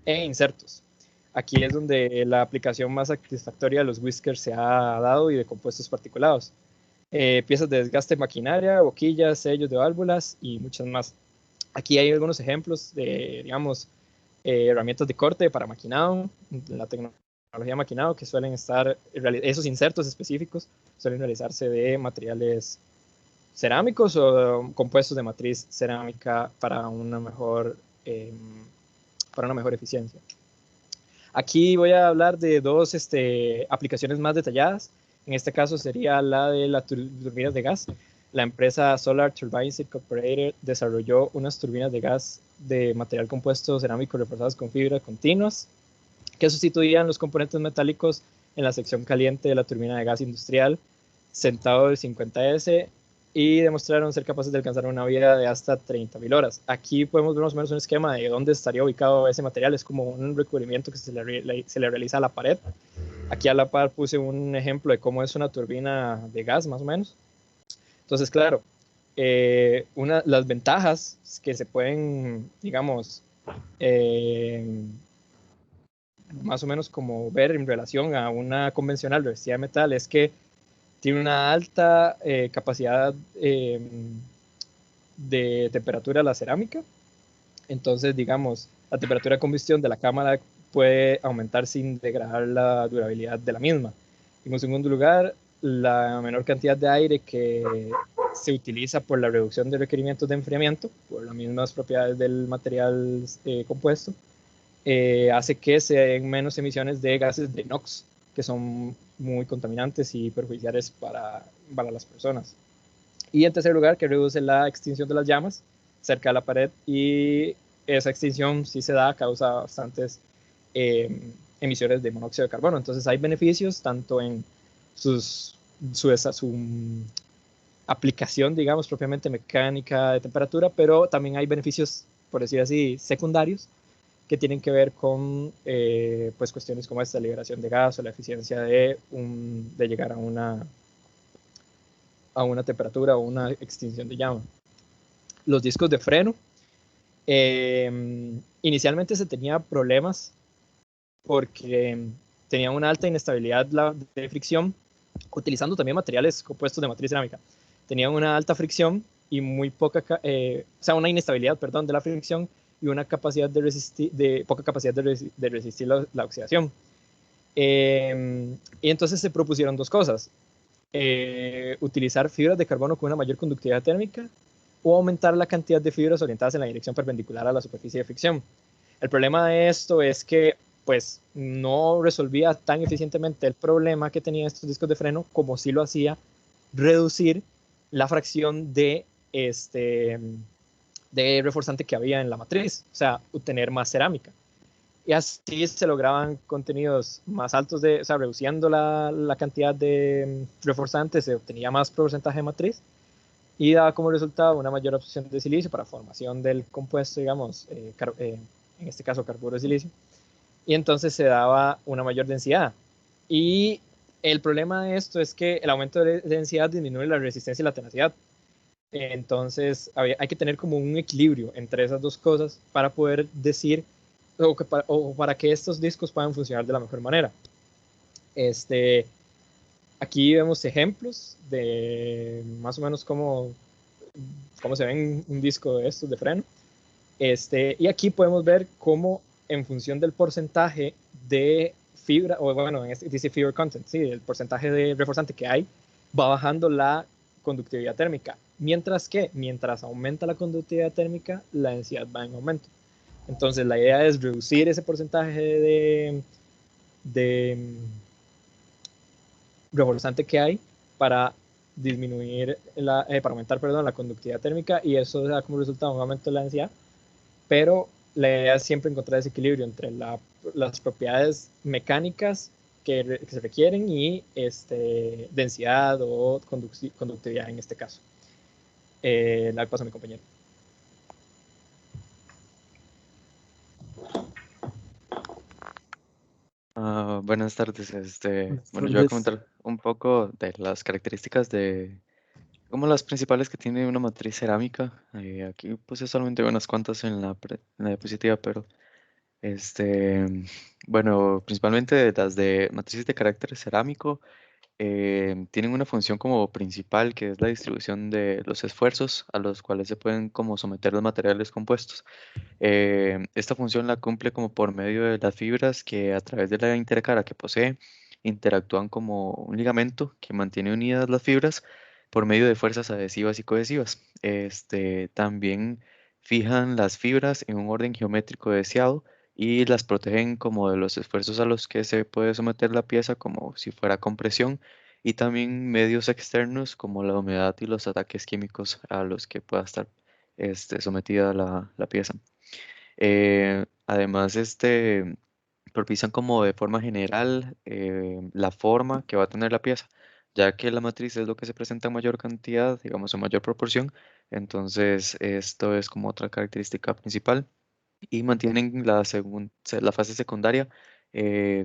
e insertos. Aquí es donde la aplicación más satisfactoria de los whiskers se ha dado, y de compuestos particulados. Piezas de desgaste maquinaria, boquillas, sellos de válvulas y muchas más. Aquí hay algunos ejemplos de, digamos, herramientas de corte para maquinado, la tecnología maquinado, que suelen estar, esos insertos específicos suelen realizarse de materiales cerámicos o compuestos de matriz cerámica para una mejor eficiencia. Aquí voy a hablar de dos aplicaciones más detalladas. En este caso sería la de las turbinas de gas. La empresa Solar Turbines Incorporated desarrolló unas turbinas de gas de material compuesto cerámico reforzadas con fibras continuas, que sustituían los componentes metálicos en la sección caliente de la turbina de gas industrial Centaur del 50S, y demostraron ser capaces de alcanzar una vida de hasta 30.000 horas. Aquí podemos ver más o menos un esquema de dónde estaría ubicado ese material. Es como un recubrimiento que se le realiza a la pared. Aquí a la par puse un ejemplo de cómo es una turbina de gas, más o menos. Entonces, claro, las ventajas que se pueden, digamos, más o menos como ver en relación a una convencional revestida de metal, es que tiene una alta capacidad de temperatura la cerámica. Entonces, digamos, la temperatura de combustión de la cámara puede aumentar sin degradar la durabilidad de la misma. En un segundo lugar, la menor cantidad de aire que se utiliza por la reducción de requerimientos de enfriamiento, por las mismas propiedades del material compuesto, hace que se den menos emisiones de gases de NOx, que son muy contaminantes y perjudiciales para las personas. Y en tercer lugar, que reduce la extinción de las llamas cerca de la pared, y esa extinción, si se da, causa bastantes emisiones de monóxido de carbono. Entonces hay beneficios tanto en su aplicación, digamos, propiamente mecánica de temperatura, pero también hay beneficios, por decir así, secundarios, que tienen que ver con pues cuestiones como esta liberación de gas o la eficiencia de llegar a una temperatura o una extinción de llama. Los discos de freno, inicialmente se tenía problemas porque tenían una alta inestabilidad de fricción, utilizando también materiales compuestos de matriz cerámica. Tenían una alta fricción y muy poca, una inestabilidad, perdón, de la fricción, y una capacidad poca capacidad de resistir la oxidación. Y entonces se propusieron dos cosas: utilizar fibras de carbono con una mayor conductividad térmica, o aumentar la cantidad de fibras orientadas en la dirección perpendicular a la superficie de fricción. El problema de esto es que pues no resolvía tan eficientemente el problema que tenían estos discos de freno como sí lo hacía reducir la fracción de reforzante que había en la matriz, o sea, obtener más cerámica. Y así se lograban contenidos más altos, o sea, reduciendo la cantidad de reforzantes, se obtenía más porcentaje de matriz y daba como resultado una mayor absorción de silicio para formación del compuesto, digamos, en este caso carburo de silicio, y entonces se daba una mayor densidad. Y el problema de esto es que el aumento de densidad disminuye la resistencia y la tenacidad. Entonces hay que tener como un equilibrio entre esas dos cosas para poder decir o para que estos discos puedan funcionar de la mejor manera. Aquí vemos ejemplos de más o menos cómo se ve un disco de estos de freno. Y aquí podemos ver cómo en función del porcentaje de fibra, o bueno, dice fiber content, sí, el porcentaje de reforzante que hay, va bajando la conductividad térmica. Mientras aumenta la conductividad térmica, la densidad va en aumento. Entonces la idea es reducir ese porcentaje de reforzante que hay para disminuir para aumentar, la conductividad térmica, y eso da como resultado un aumento de la densidad, pero la idea es siempre encontrar ese equilibrio entre las propiedades mecánicas que se requieren y densidad o conductividad en este caso. Le paso a mi compañero. Buenas tardes. Bueno, yo voy a comentar un poco de las características como las principales que tiene una matriz cerámica. Aquí puse solamente unas cuantas en la diapositiva, pero bueno, principalmente las de matrices de carácter cerámico tienen una función como principal, que es la distribución de los esfuerzos a los cuales se pueden como someter los materiales compuestos. Esta función la cumple como por medio de las fibras que a través de la intercara que posee interactúan como un ligamento que mantiene unidas las fibras por medio de fuerzas adhesivas y cohesivas. También fijan las fibras en un orden geométrico deseado y las protegen como de los esfuerzos a los que se puede someter la pieza, como si fuera compresión, y también medios externos como la humedad y los ataques químicos a los que pueda estar sometida la pieza. Además, propician como de forma general la forma que va a tener la pieza, ya que la matriz es lo que se presenta en mayor cantidad, digamos en mayor proporción. Entonces esto es como otra característica principal, y mantienen la fase secundaria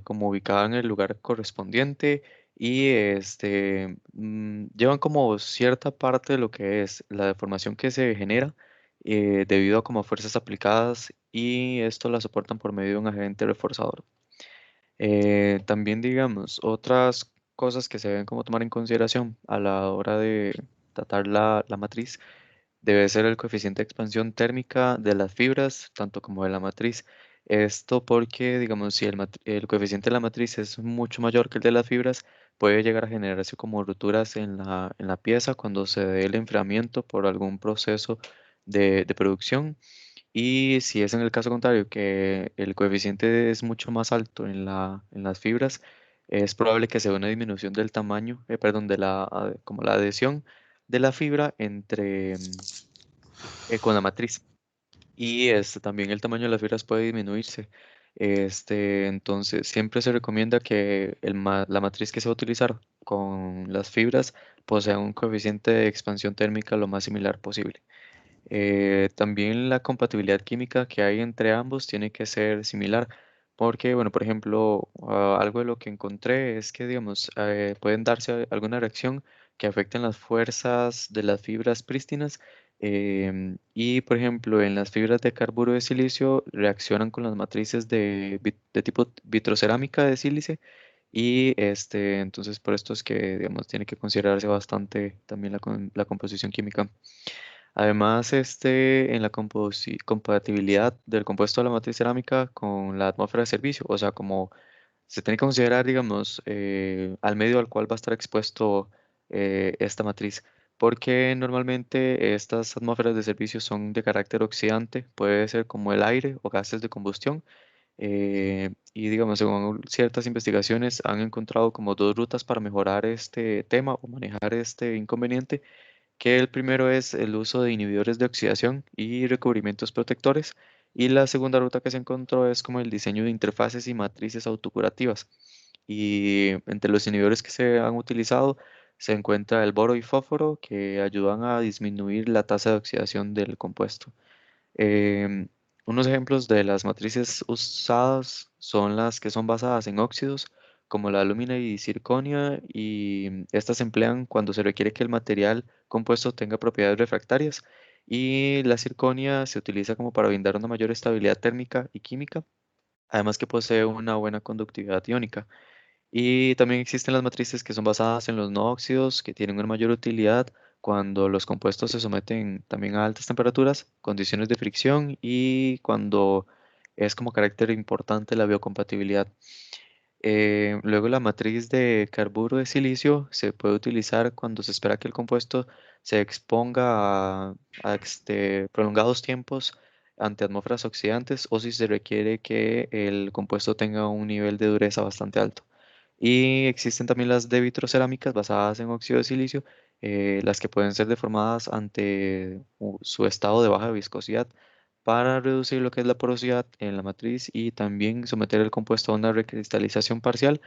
como ubicada en el lugar correspondiente, y llevan como cierta parte de lo que es la deformación que se genera debido a como fuerzas aplicadas, y esto la soportan por medio de un agente reforzador. También, digamos, otras cosas que se deben como tomar en consideración a la hora de tratar la matriz debe ser el coeficiente de expansión térmica de las fibras, tanto como de la matriz. Esto porque, digamos, si el coeficiente de la matriz es mucho mayor que el de las fibras, puede llegar a generarse como rupturas en la pieza cuando se dé el enfriamiento por algún proceso de producción. Y si es en el caso contrario, que el coeficiente es mucho más alto en las fibras, es probable que se dé una disminución del tamaño, perdón, como la adhesión de la fibra con la matriz. Y también el tamaño de las fibras puede disminuirse. Entonces, siempre se recomienda que la matriz que se va a utilizar con las fibras posea un coeficiente de expansión térmica lo más similar posible. También la compatibilidad química que hay entre ambos tiene que ser similar, porque, bueno, por ejemplo, algo de lo que encontré es que, digamos, pueden darse alguna reacción que afecten las fuerzas de las fibras prístinas, y, por ejemplo, en las fibras de carburo de silicio reaccionan con las matrices de tipo vitrocerámica de sílice, y entonces por esto es que, digamos, tiene que considerarse bastante también la composición química. Además, en la compatibilidad del compuesto de la matriz cerámica con la atmósfera de servicio, o sea, como se tiene que considerar, digamos, al medio al cual va a estar expuesto esta matriz, porque normalmente estas atmósferas de servicio son de carácter oxidante, puede ser como el aire o gases de combustión, Y digamos, según ciertas investigaciones, han encontrado como dos rutas para mejorar este tema o manejar este inconveniente, que el primero es el uso de inhibidores de oxidación y recubrimientos protectores, y la segunda ruta que se encontró es como el diseño de interfaces y matrices autocurativas. Y entre los inhibidores que se han utilizado se encuentra el boro y fósforo, que ayudan a disminuir la tasa de oxidación del compuesto. Em, Unos ejemplos de las matrices usadas son las que son basadas en óxidos, como la alúmina y circonia, y estas se emplean cuando se requiere que el material compuesto tenga propiedades refractarias, y la circonia se utiliza como para brindar una mayor estabilidad térmica y química, además que posee una buena conductividad iónica. Y también existen las matrices que son basadas en los no óxidos, que tienen una mayor utilidad cuando los compuestos se someten también a altas temperaturas, condiciones de fricción y cuando es como carácter importante la biocompatibilidad. Luego la matriz de carburo de silicio se puede utilizar cuando se espera que el compuesto se exponga a prolongados tiempos ante atmósferas oxidantes o si se requiere que el compuesto tenga un nivel de dureza bastante alto. Y existen también las de vitrocerámicas basadas en óxido de silicio, las que pueden ser deformadas ante su estado de baja viscosidad para reducir lo que es la porosidad en la matriz y también someter el compuesto a una recristalización parcial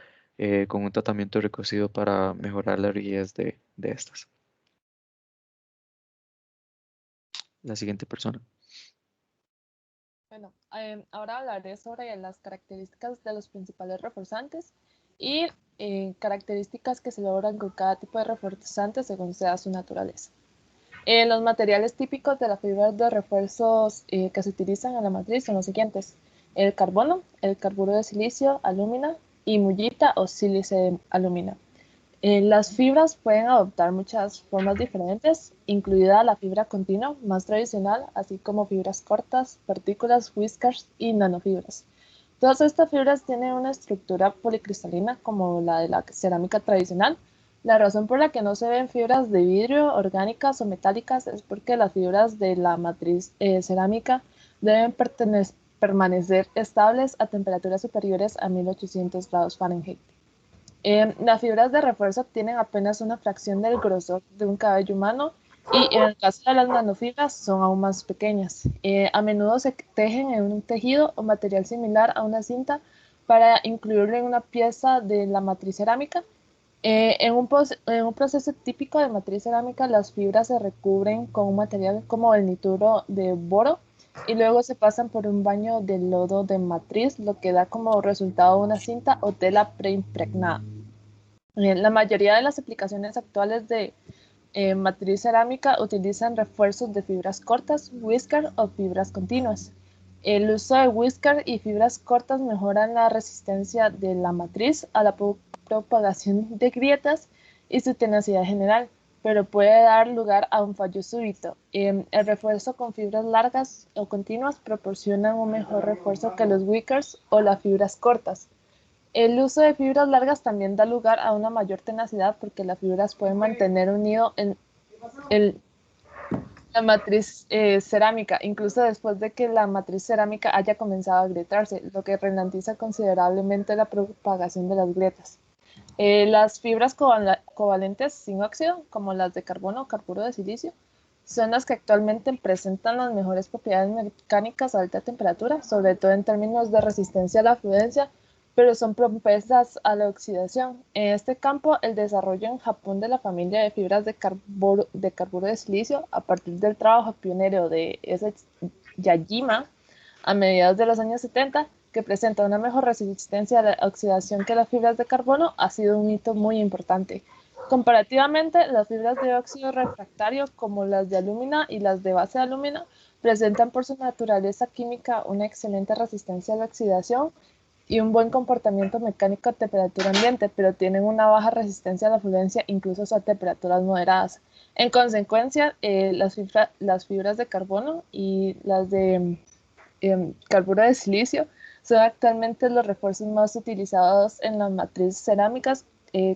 con un tratamiento recocido para mejorar la rigidez de estas. La siguiente persona. Bueno, ahora hablaré sobre las características de los principales reforzantes y características que se logran con cada tipo de reforzante según sea su naturaleza. Los materiales típicos de la fibra de refuerzos que se utilizan en la matriz son los siguientes: el carbono, el carburo de silicio, alúmina y mullita o sílice de alúmina. Las fibras pueden adoptar muchas formas diferentes, incluida la fibra continua más tradicional, así como fibras cortas, partículas, whiskers y nanofibras. Todas estas fibras tienen una estructura policristalina como la de la cerámica tradicional. La razón por la que no se ven fibras de vidrio, orgánicas o metálicas, es porque las fibras de la matriz cerámica deben permanecer estables a temperaturas superiores a 1800 grados Fahrenheit. Las fibras de refuerzo tienen apenas una fracción del grosor de un cabello humano y en el caso de las nanofibras son aún más pequeñas. A menudo se tejen en un tejido o material similar a una cinta para incluirlo en una pieza de la matriz cerámica. En un proceso típico de matriz cerámica, las fibras se recubren con un material como el nituro de boro y luego se pasan por un baño de lodo de matriz, lo que da como resultado una cinta o tela preimpregnada. La mayoría de las aplicaciones actuales de matriz cerámica utilizan refuerzos de fibras cortas, whisker o fibras continuas. El uso de whisker y fibras cortas mejoran la resistencia de la matriz a la propagación de grietas y su tenacidad general, pero puede dar lugar a un fallo súbito. El refuerzo con fibras largas o continuas proporciona un mejor refuerzo que los whiskers o las fibras cortas. El uso de fibras largas también da lugar a una mayor tenacidad porque las fibras pueden mantener unido en la matriz cerámica, incluso después de que la matriz cerámica haya comenzado a agrietarse, lo que ralentiza considerablemente la propagación de las grietas. Las fibras covalentes sin óxido, como las de carbono o carburo de silicio, son las que actualmente presentan las mejores propiedades mecánicas a alta temperatura, sobre todo en términos de resistencia a la fluencia, pero son propensas a la oxidación. En este campo, el desarrollo en Japón de la familia de fibras de carburo de silicio, a partir del trabajo pionero de S. Yajima a mediados de los años 70, que presenta una mejor resistencia a la oxidación que las fibras de carbono, ha sido un hito muy importante. Comparativamente, las fibras de óxido refractario, como las de alúmina y las de base de alúmina, presentan por su naturaleza química una excelente resistencia a la oxidación y un buen comportamiento mecánico a temperatura ambiente, pero tienen una baja resistencia a la fluencia incluso a temperaturas moderadas. En consecuencia, las fibras de carbono y las de carburo de silicio son actualmente los refuerzos más utilizados en las matrices cerámicas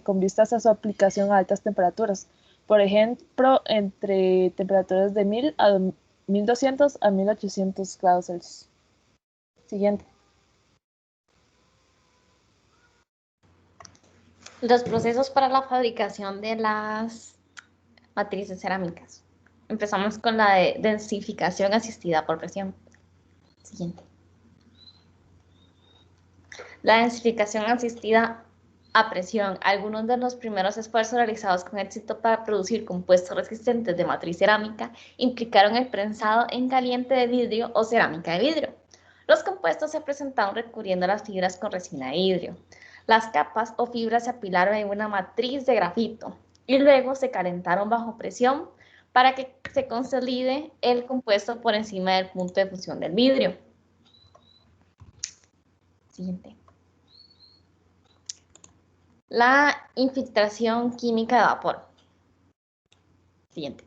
con vistas a su aplicación a altas temperaturas. Por ejemplo, entre temperaturas de 1000 a 1200 a 1800 grados Celsius. Siguiente. Los procesos para la fabricación de las matrices cerámicas. Empezamos con la de densificación asistida por presión. Siguiente. La densificación asistida a presión. Algunos de los primeros esfuerzos realizados con éxito para producir compuestos resistentes de matriz cerámica implicaron el prensado en caliente de vidrio o cerámica de vidrio. Los compuestos se presentaron recubriendo las fibras con resina de vidrio. Las capas o fibras se apilaron en una matriz de grafito y luego se calentaron bajo presión para que se consolide el compuesto por encima del punto de fusión del vidrio. Siguiente. La infiltración química de vapor. Siguiente.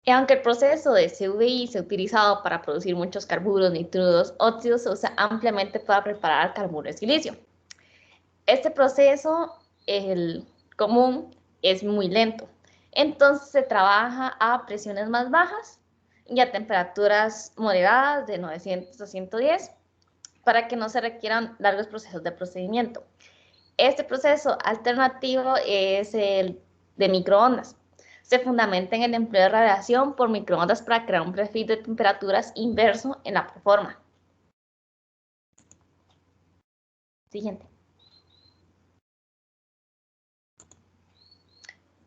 Y aunque el proceso de CVI se ha utilizado para producir muchos carburos, nitrudos, óxidos, se usa ampliamente para preparar carburo de silicio. Este proceso, el común, es muy lento. Entonces se trabaja a presiones más bajas y a temperaturas moderadas de 900 a 110 para que no se requieran largos procesos de procedimiento. Este proceso alternativo es el de microondas. Se fundamenta en el empleo de radiación por microondas para crear un perfil de temperaturas inverso en la preforma. Siguiente.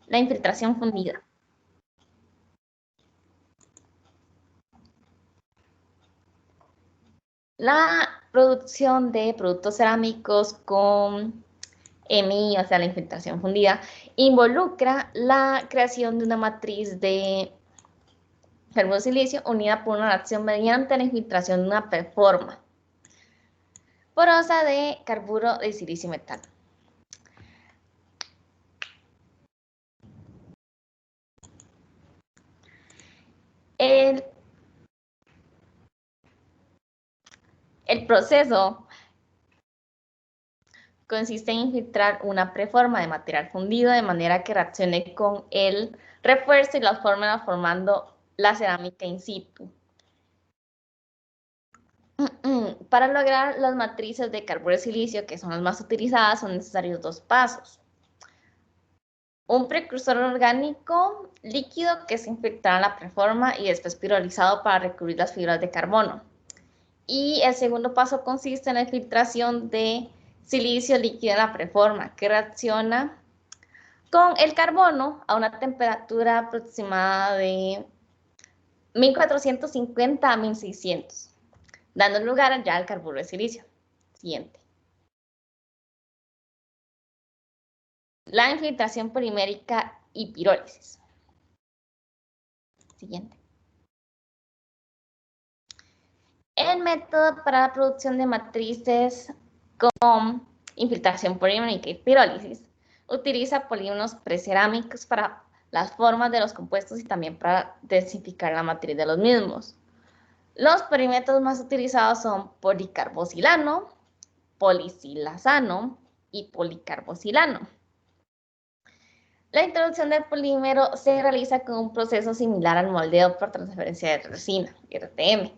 La infiltración fundida. La producción de productos cerámicos con MI, o sea, la infiltración fundida, involucra la creación de una matriz de carburo de silicio unida por una reacción mediante la infiltración de una preforma porosa de carburo de silicio metal. El proceso consiste en infiltrar una preforma de material fundido de manera que reaccione con el refuerzo y las fórmulas formando la cerámica in situ. Para lograr las matrices de carburo de silicio, que son las más utilizadas, son necesarios dos pasos. Un precursor orgánico líquido que se infiltrará en la preforma y después pirolizado para recubrir las fibras de carbono. Y el segundo paso consiste en la filtración de silicio líquido en la preforma, que reacciona con el carbono a una temperatura aproximada de 1450 a 1600, dando lugar ya al carburo de silicio. Siguiente. La infiltración polimérica y pirólisis. Siguiente. El método para la producción de matrices con infiltración polimérica y pirólisis utiliza polímeros precerámicos para las formas de los compuestos y también para densificar la matriz de los mismos. Los polímetros más utilizados son policarbosilano, polisilazano y policarbosilano. La introducción del polímero se realiza con un proceso similar al moldeo por transferencia de resina, RTM,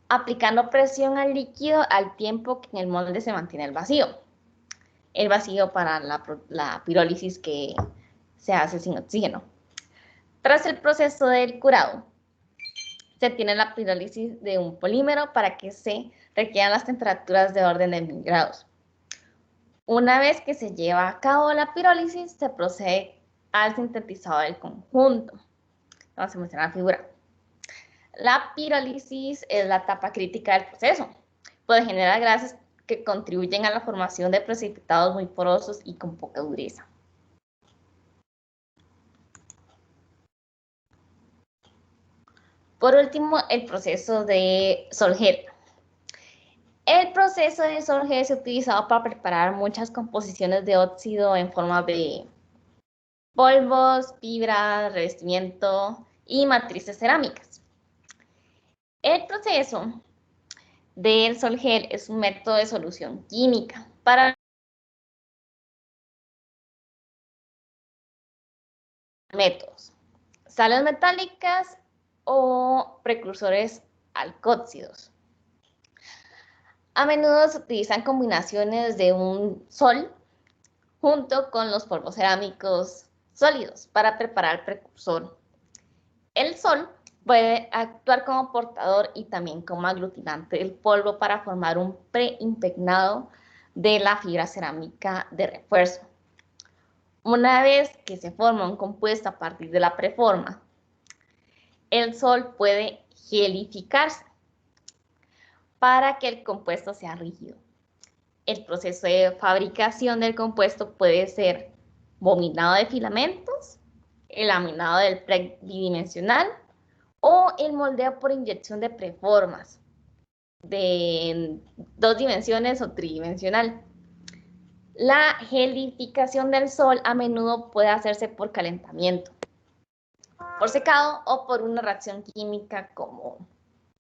aplicando presión al líquido al tiempo que en el molde se mantiene el vacío. El vacío para la pirólisis que se hace sin oxígeno. Tras el proceso del curado, se tiene la pirólisis de un polímero para que se requieran las temperaturas de orden de 1000 grados. Una vez que se lleva a cabo la pirólisis, se procede al sintetizado del conjunto. Vamos a mostrar la figura. La pirólisis es la etapa crítica del proceso. Puede generar gases que contribuyen a la formación de precipitados muy porosos y con poca dureza. Por último, el proceso de Solger. El proceso de Solger se ha utilizado para preparar muchas composiciones de óxido en forma de polvos, fibras, revestimiento y matrices cerámicas. El proceso del Solger es un método de solución química para métodos, sales metálicas o precursores alcóxidos. A menudo se utilizan combinaciones de un sol junto con los polvos cerámicos sólidos para preparar el precursor. El sol puede actuar como portador y también como aglutinante del polvo para formar un preimpregnado de la fibra cerámica de refuerzo. Una vez que se forma un compuesto a partir de la preforma, el sol puede gelificarse para que el compuesto sea rígido. El proceso de fabricación del compuesto puede ser bombinado de filamentos, el laminado del PREG bidimensional o el moldeo por inyección de preformas de 2 dimensiones o tridimensional. La gelificación del sol a menudo puede hacerse por calentamiento, por secado o por una reacción química como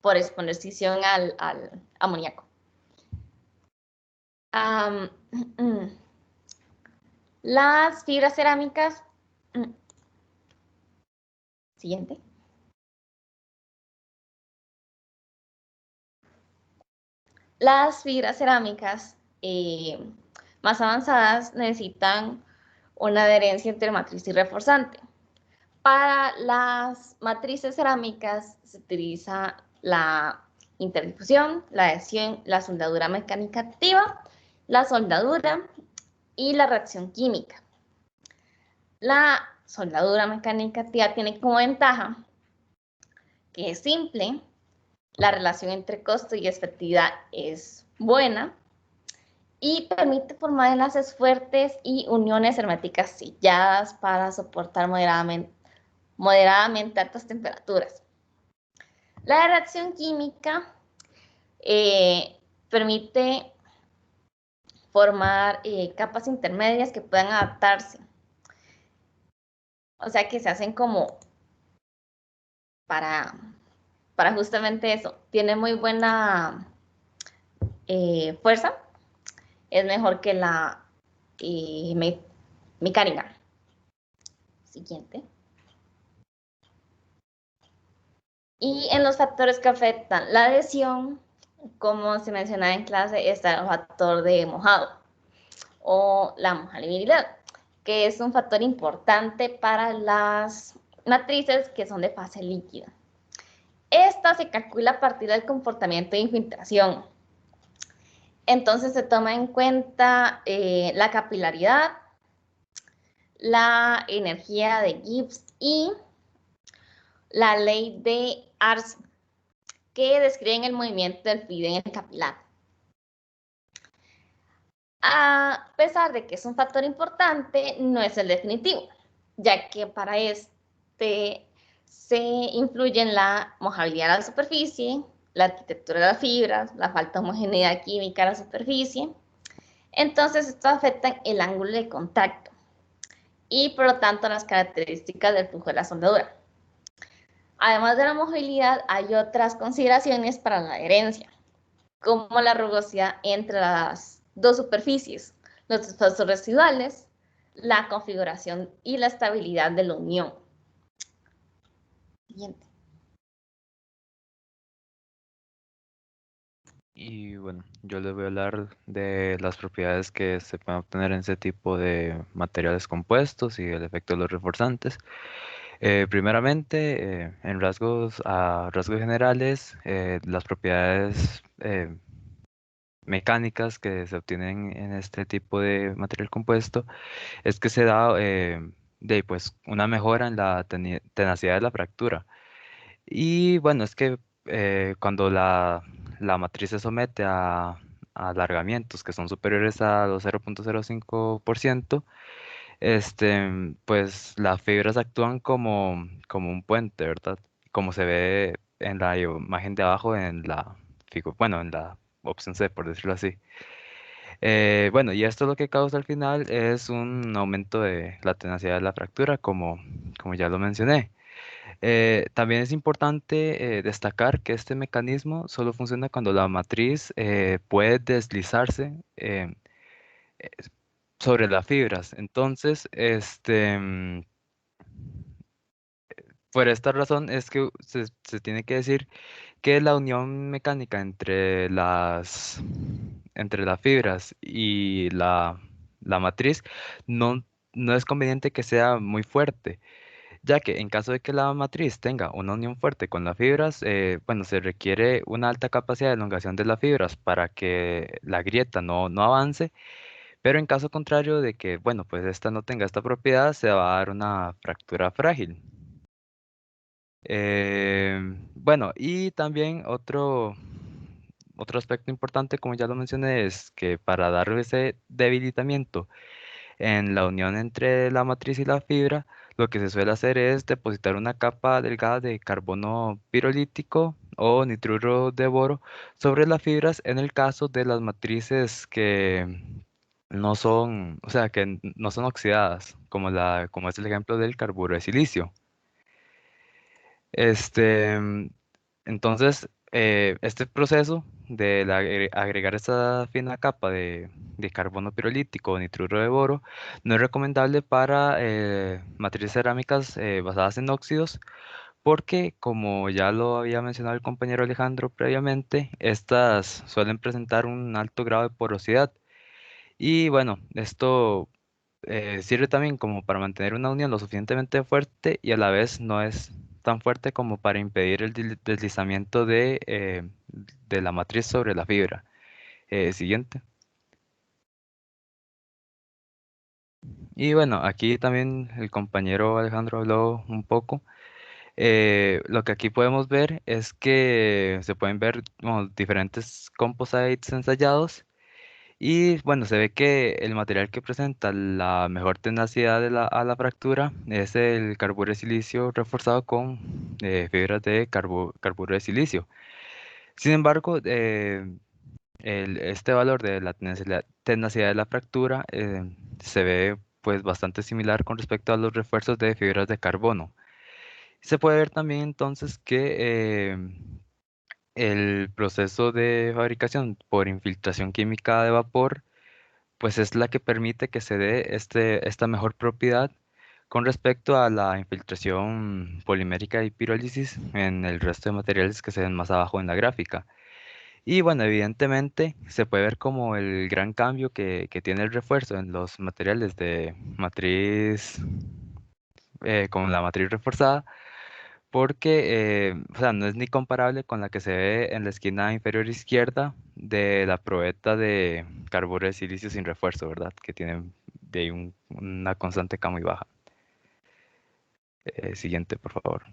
por exposición al amoníaco. Las fibras cerámicas. Siguiente. Las fibras cerámicas más avanzadas necesitan una adherencia entre matriz y reforzante. Para las matrices cerámicas se utiliza la interdifusión, la adhesión, la soldadura mecánica activa, la soldadura y la reacción química. La soldadura mecánica activa tiene como ventaja que es simple, la relación entre costo y efectividad es buena y permite formar enlaces fuertes y uniones herméticas selladas para soportar moderadamente altas temperaturas. La reacción química permite formar capas intermedias que puedan adaptarse. O sea, que se hacen como para justamente eso. Tiene muy buena fuerza. Es mejor que la mecánica. Siguiente. Y en los factores que afectan la adhesión, como se mencionaba en clase, está el factor de mojado o la mojabilidad, que es un factor importante para las matrices que son de fase líquida. Esta se calcula a partir del comportamiento de infiltración. Entonces se toma en cuenta la capilaridad, la energía de Gibbs y la ley de Arce, que describen el movimiento del fluido en el capilar. A pesar de que es un factor importante, no es el definitivo, ya que para este se influye en la mojabilidad de la superficie, la arquitectura de las fibras, la falta de homogeneidad química de la superficie. Entonces, esto afecta el ángulo de contacto y, por lo tanto, las características del flujo de la soldadura. Además de la mojabilidad, hay otras consideraciones para la adherencia, como la rugosidad entre las dos superficies, los espacios residuales, la configuración y la estabilidad de la unión. Siguiente. Y bueno, yo les voy a hablar de las propiedades que se pueden obtener en ese tipo de materiales compuestos y el efecto de los reforzantes. Primeramente, en rasgos generales, las propiedades mecánicas que se obtienen en este tipo de material compuesto es que se da pues, una mejora en la tenacidad de la fractura. Y bueno, es que cuando la matriz se somete a alargamientos que son superiores a los 0.05%, pues las fibras actúan como un puente, ¿verdad? Como se ve en la imagen de abajo en la en la opción C, por decirlo así. Bueno, y esto lo que causa al final es un aumento de la tenacidad de la fractura, como ya lo mencioné. También es importante destacar que este mecanismo solo funciona cuando la matriz puede deslizarse sobre las fibras. Entonces, por esta razón es que se tiene que decir que la unión mecánica entre las fibras y la la matriz, no, no es conveniente que sea muy fuerte, ya que en caso de que la matriz tenga una unión fuerte con las fibras, bueno, se requiere una alta capacidad de elongación de las fibras para que la grieta no avance, pero en caso contrario de que, bueno, pues esta no tenga esta propiedad, se va a dar una fractura frágil. Bueno, y también otro aspecto importante, como ya lo mencioné, es que para dar ese debilitamiento en la unión entre la matriz y la fibra, lo que se suele hacer es depositar una capa delgada de carbono pirolítico o nitruro de boro sobre las fibras en el caso de las matrices que no son, o sea, que no son oxidadas, como es el ejemplo del carburo de silicio. Este, entonces, este proceso de agregar esta fina capa de carbono pirolítico o nitruro de boro no es recomendable para matrices cerámicas basadas en óxidos porque, como ya lo había mencionado el compañero Alejandro previamente, estas suelen presentar un alto grado de porosidad. Y bueno, esto sirve también como para mantener una unión lo suficientemente fuerte y a la vez no es tan fuerte como para impedir el deslizamiento de la matriz sobre la fibra. Siguiente. Y bueno, aquí también el compañero Alejandro habló un poco. Lo que aquí podemos ver es que se pueden ver como diferentes composites ensayados. Y bueno, se ve que el material que presenta la mejor tenacidad a la fractura es el carburo de silicio reforzado con fibras de carburo de silicio. Sin embargo, este valor de la tenacidad de la fractura se ve pues bastante similar con respecto a los refuerzos de fibras de carbono. Se puede ver también entonces que el proceso de fabricación por infiltración química de vapor pues es la que permite que se dé esta mejor propiedad con respecto a la infiltración polimérica y pirólisis en el resto de materiales que se ven más abajo en la gráfica. Y bueno, evidentemente se puede ver como el gran cambio que tiene el refuerzo en los materiales de matriz, con la matriz reforzada, porque o sea, no es ni comparable con la que se ve en la esquina inferior izquierda de la probeta de carburo de silicio sin refuerzo, ¿verdad? Que tiene de ahí una constante K muy baja. Siguiente, por favor.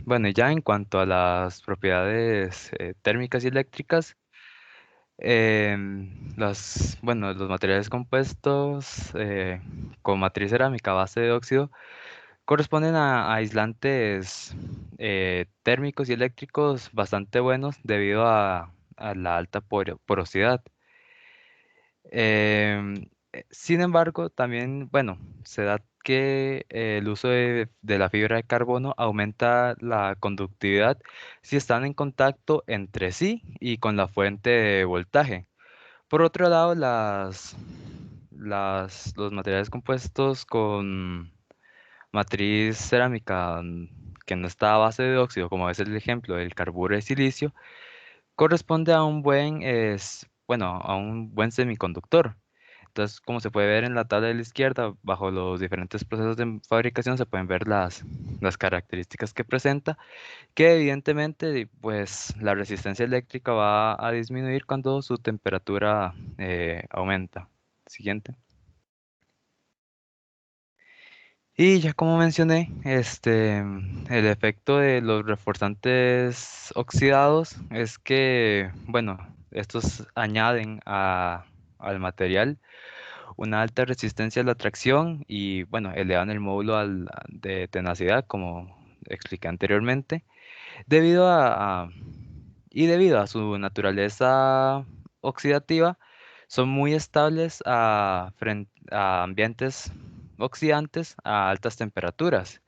Bueno, y ya en cuanto a las propiedades térmicas y eléctricas, bueno, los materiales compuestos con matriz cerámica a base de óxido corresponden a aislantes térmicos y eléctricos bastante buenos debido a la alta porosidad. Sin embargo, también, bueno, se da que el uso de la fibra de carbono aumenta la conductividad si están en contacto entre sí y con la fuente de voltaje. Por otro lado, los materiales compuestos con matriz cerámica que no está a base de óxido, como es el ejemplo del carburo de silicio, corresponde a bueno, a un buen semiconductor. Entonces, como se puede ver en la tabla de la izquierda, bajo los diferentes procesos de fabricación se pueden ver las características que presenta, que evidentemente, pues, la resistencia eléctrica va a disminuir cuando su temperatura aumenta. Siguiente. Y ya como mencioné, el efecto de los reforzantes oxidados es que, bueno, estos añaden al material una alta resistencia a la tracción y, bueno, elevan el módulo de tenacidad, como expliqué anteriormente, debido y debido a su naturaleza oxidativa, son muy estables a ambientes oxidantes a altas temperaturas.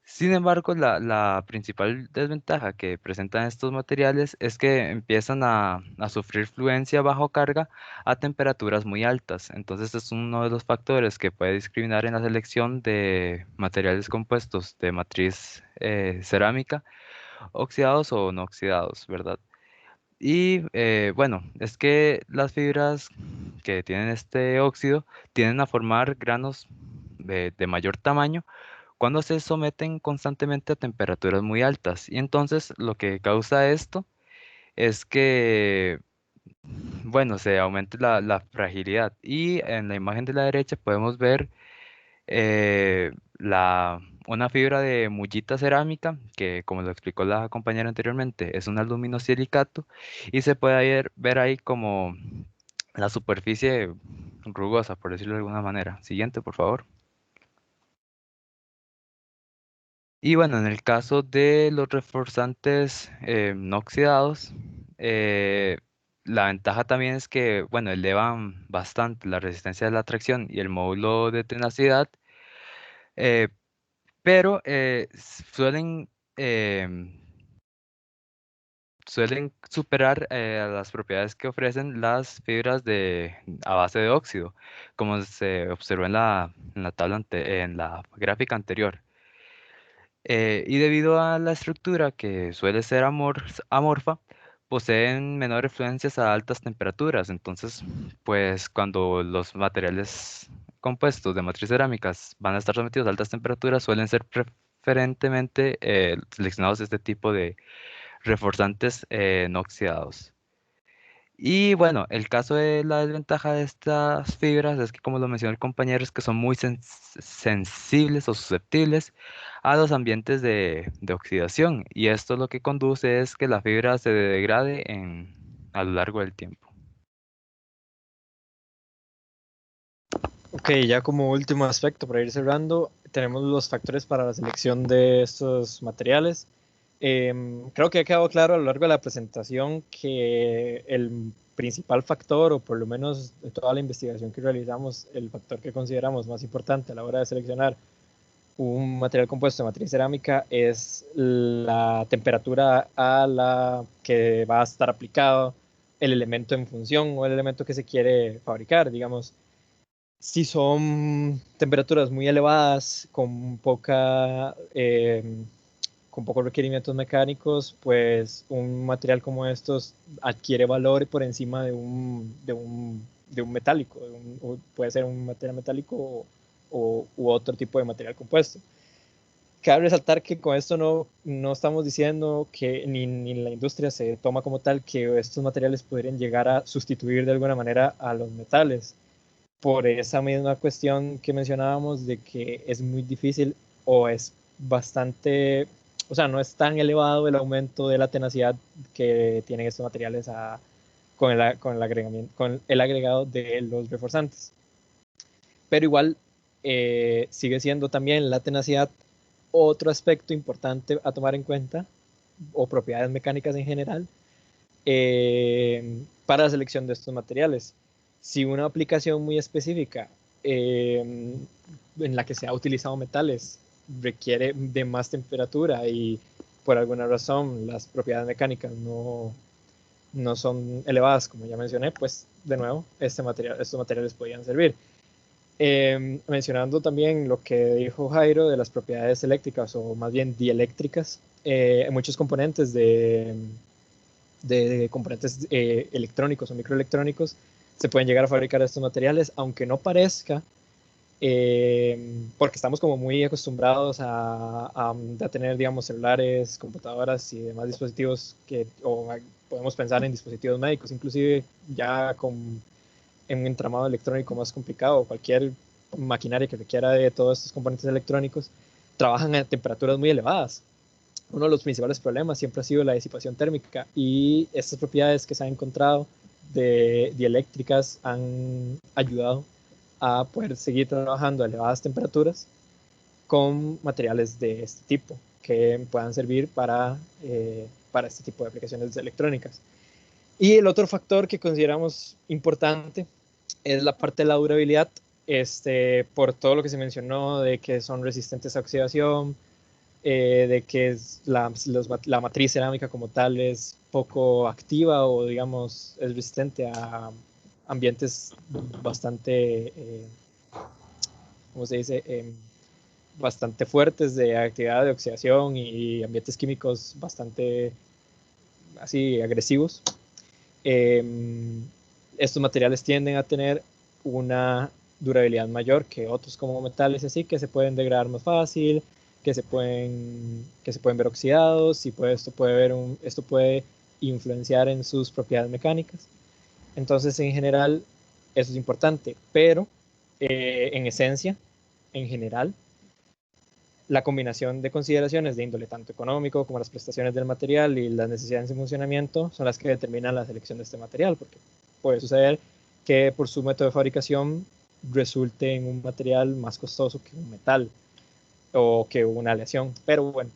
Sin embargo, la principal desventaja que presentan estos materiales es que empiezan a sufrir fluencia bajo carga a temperaturas muy altas. Entonces, es uno de los factores que puede discriminar en la selección de materiales compuestos de matriz cerámica, oxidados o no oxidados, ¿verdad? Y bueno, es que las fibras que tienen este óxido tienden a formar granos de mayor tamaño cuando se someten constantemente a temperaturas muy altas. Y entonces lo que causa esto es que, bueno, se aumente la fragilidad. Y en la imagen de la derecha podemos ver eh, una fibra de mullita cerámica, que como lo explicó la compañera anteriormente, es un aluminosilicato, y se puede ver ahí como la superficie rugosa, por decirlo de alguna manera. Siguiente, por favor. Y bueno, en el caso de los reforzantes no oxidados, eh, la ventaja también es que, bueno, elevan bastante la resistencia de la tracción y el módulo de tenacidad, eh, pero suelen superar las propiedades que ofrecen las fibras a base de óxido, como se observó en la tabla en la gráfica anterior. Y debido a la estructura que suele ser amorfa, poseen menores fluencias a altas temperaturas. Entonces, pues cuando los materiales compuestos de matriz cerámicas van a estar sometidos a altas temperaturas, suelen ser preferentemente seleccionados este tipo de reforzantes no oxidados. Y bueno, el caso de la desventaja de estas fibras es que, como lo mencionó el compañero, es que son muy sensibles o susceptibles a los ambientes de oxidación. Y esto lo que conduce es que la fibra se degrade a lo largo del tiempo. Ok, ya como último aspecto, para ir cerrando, tenemos los factores para la selección de estos materiales. Creo que ha quedado claro a lo largo de la presentación que el principal factor, o por lo menos de toda la investigación que realizamos, el factor que consideramos más importante a la hora de seleccionar un material compuesto de matriz cerámica es la temperatura a la que va a estar aplicado el elemento en función o el elemento que se quiere fabricar, digamos. Si son temperaturas muy elevadas, con pocos requerimientos mecánicos, pues un material como estos adquiere valor por encima de un metálico, puede ser un material metálico u otro tipo de material compuesto. Cabe resaltar que con esto no estamos diciendo que ni la industria se toma como tal que estos materiales podrían llegar a sustituir de alguna manera a los metales, por esa misma cuestión que mencionábamos de que es muy difícil o es bastante, o sea, no es tan elevado el aumento de la tenacidad que tienen estos materiales con el agregado de los reforzantes. Pero igual sigue siendo también la tenacidad otro aspecto importante a tomar en cuenta, o propiedades mecánicas en general, para la selección de estos materiales. Si una aplicación muy específica en la que se ha utilizado metales requiere de más temperatura y por alguna razón las propiedades mecánicas no son elevadas, como ya mencioné, pues de nuevo estos materiales podrían servir. Mencionando también lo que dijo Jairo de las propiedades eléctricas, o más bien dieléctricas, muchos componentes de componentes electrónicos o microelectrónicos se pueden llegar a fabricar estos materiales, aunque no parezca, porque estamos como muy acostumbrados a tener, digamos, celulares, computadoras y demás dispositivos podemos pensar en dispositivos médicos, inclusive ya en un entramado electrónico más complicado, cualquier maquinaria que requiera de todos estos componentes electrónicos, trabajan a temperaturas muy elevadas. Uno de los principales problemas siempre ha sido la disipación térmica, y estas propiedades que se han encontrado de dieléctricas han ayudado a poder seguir trabajando a elevadas temperaturas con materiales de este tipo que puedan servir para este tipo de aplicaciones electrónicas. Y el otro factor que consideramos importante es la parte de la durabilidad, por todo lo que se mencionó de que son resistentes a oxidación, de que la matriz cerámica como tal es poco activa, o digamos es resistente a ambientes bastante, ¿cómo se dice? Bastante fuertes de actividad de oxidación y ambientes químicos bastante así agresivos. estos materiales tienden a tener una durabilidad mayor que otros como metales, así que se pueden degradar más fácil, que se pueden ver oxidados, y pues esto puede influenciar en sus propiedades mecánicas. Entonces, en general, eso es importante, pero en esencia, en general, la combinación de consideraciones de índole tanto económico como las prestaciones del material y las necesidades de funcionamiento son las que determinan la selección de este material, porque puede suceder que por su método de fabricación resulte en un material más costoso que un metal o que una aleación. Pero bueno,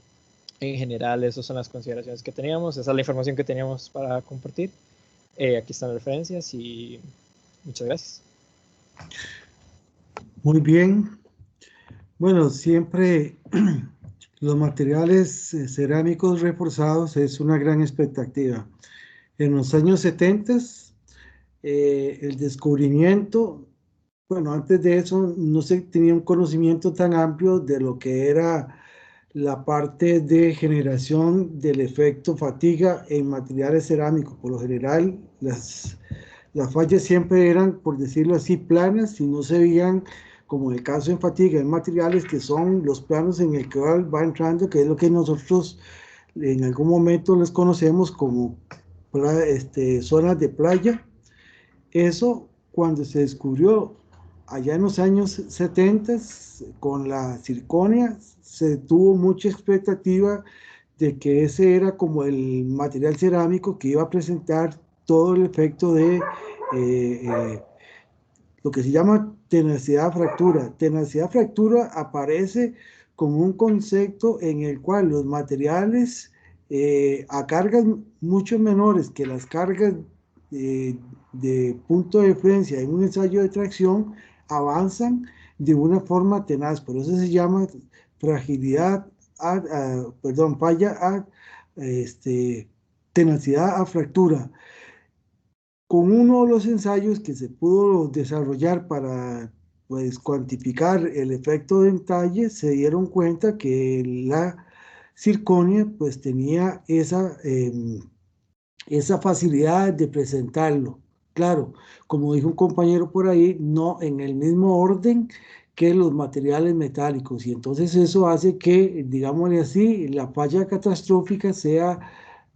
en general esas son las consideraciones que teníamos, esa es la información que teníamos para compartir. Aquí están las referencias y muchas gracias. Muy bien. Bueno, siempre los materiales cerámicos reforzados es una gran expectativa. En los años 70, el descubrimiento, bueno, antes de eso no se tenía un conocimiento tan amplio de lo que era la parte de generación del efecto fatiga en materiales cerámicos. Por lo general, las fallas siempre eran, por decirlo así, planas y no se veían, como en el caso en fatiga, en materiales que son los planos en el que va entrando, que es lo que nosotros en algún momento les conocemos como zonas de playa. Eso, cuando se descubrió allá en los años 70 con la zirconia, se tuvo mucha expectativa de que ese era como el material cerámico que iba a presentar todo el efecto de lo que se llama tenacidad-fractura. Tenacidad-fractura aparece como un concepto en el cual los materiales a cargas mucho menores que las cargas de punto de referencia en un ensayo de tracción avanzan de una forma tenaz. Por eso se llama falla a tenacidad a fractura. Con uno de los ensayos que se pudo desarrollar para cuantificar el efecto de entalle, se dieron cuenta que la zirconia pues tenía esa facilidad de presentarlo. Claro, como dijo un compañero por ahí, no en el mismo orden que los materiales metálicos, y entonces eso hace que, digámosle así, la falla catastrófica sea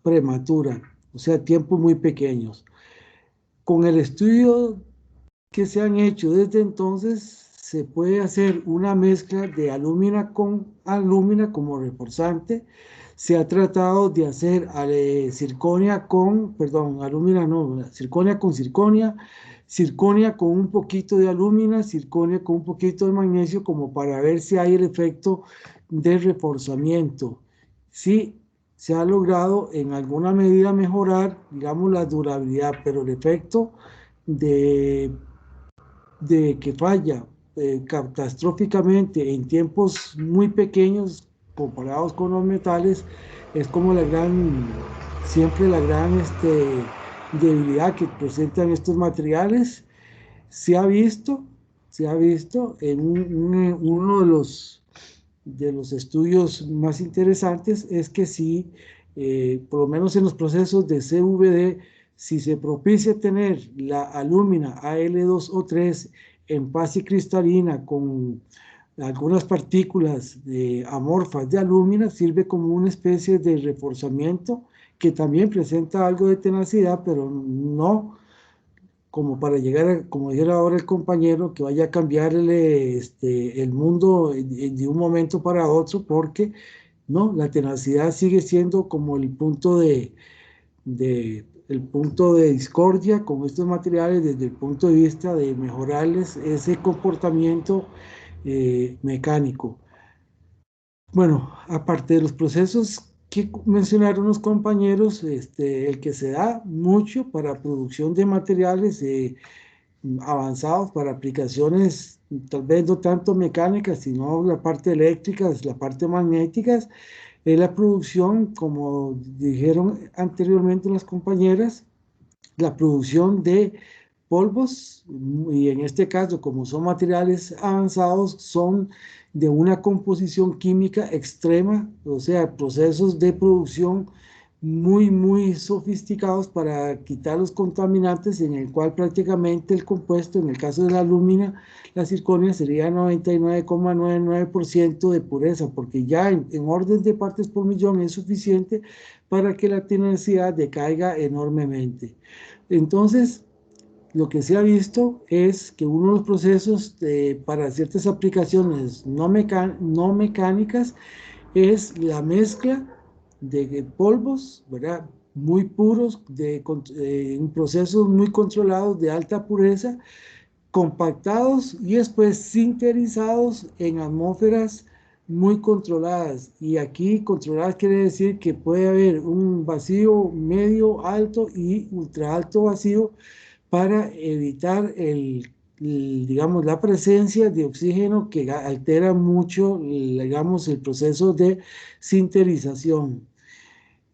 prematura, o sea, tiempos muy pequeños. Con el estudio que se han hecho desde entonces, se puede hacer una mezcla de alúmina con alúmina como reforzante. Se ha tratado de hacer zirconia con, zirconia con zirconia, zirconia con un poquito de alúmina, zirconia con un poquito de magnesio, como para ver si hay el efecto de reforzamiento. Sí, se ha logrado en alguna medida mejorar, digamos, la durabilidad, pero el efecto de que falla catastróficamente en tiempos muy pequeños comparados con los metales es como siempre la gran debilidad que presentan estos materiales. Se ha visto en uno de los estudios más interesantes, es que sí, por lo menos en los procesos de CVD, si se propicia tener la alúmina Al2O3 en fase cristalina con algunas partículas amorfas de alúmina, sirve como una especie de reforzamiento que también presenta algo de tenacidad, pero no como para llegar como dijera ahora el compañero, que vaya a cambiarle el mundo de un momento para otro, porque no, la tenacidad sigue siendo como el punto de discordia con estos materiales desde el punto de vista de mejorarles ese comportamiento mecánico. Bueno, aparte de los procesos que mencionaron los compañeros, el que se da mucho para producción de materiales avanzados para aplicaciones tal vez no tanto mecánicas, sino la parte eléctrica, la parte magnética, es la producción, como dijeron anteriormente las compañeras, la producción de polvos, y en este caso, como son materiales avanzados, son de una composición química extrema, o sea, procesos de producción muy sofisticados para quitar los contaminantes, en el cual prácticamente el compuesto, en el caso de la alúmina, la zirconia sería 99,99% de pureza, porque ya en orden de partes por millón es suficiente para que la tenacidad decaiga enormemente. Entonces, lo que se ha visto es que uno de los procesos para ciertas aplicaciones no mecánicas es la mezcla de polvos, ¿verdad? Muy puros, en procesos muy controlados de alta pureza, compactados y después sinterizados en atmósferas muy controladas. Y aquí controladas quiere decir que puede haber un vacío medio, alto y ultra alto vacío para evitar digamos, la presencia de oxígeno que altera mucho, digamos, el proceso de sinterización.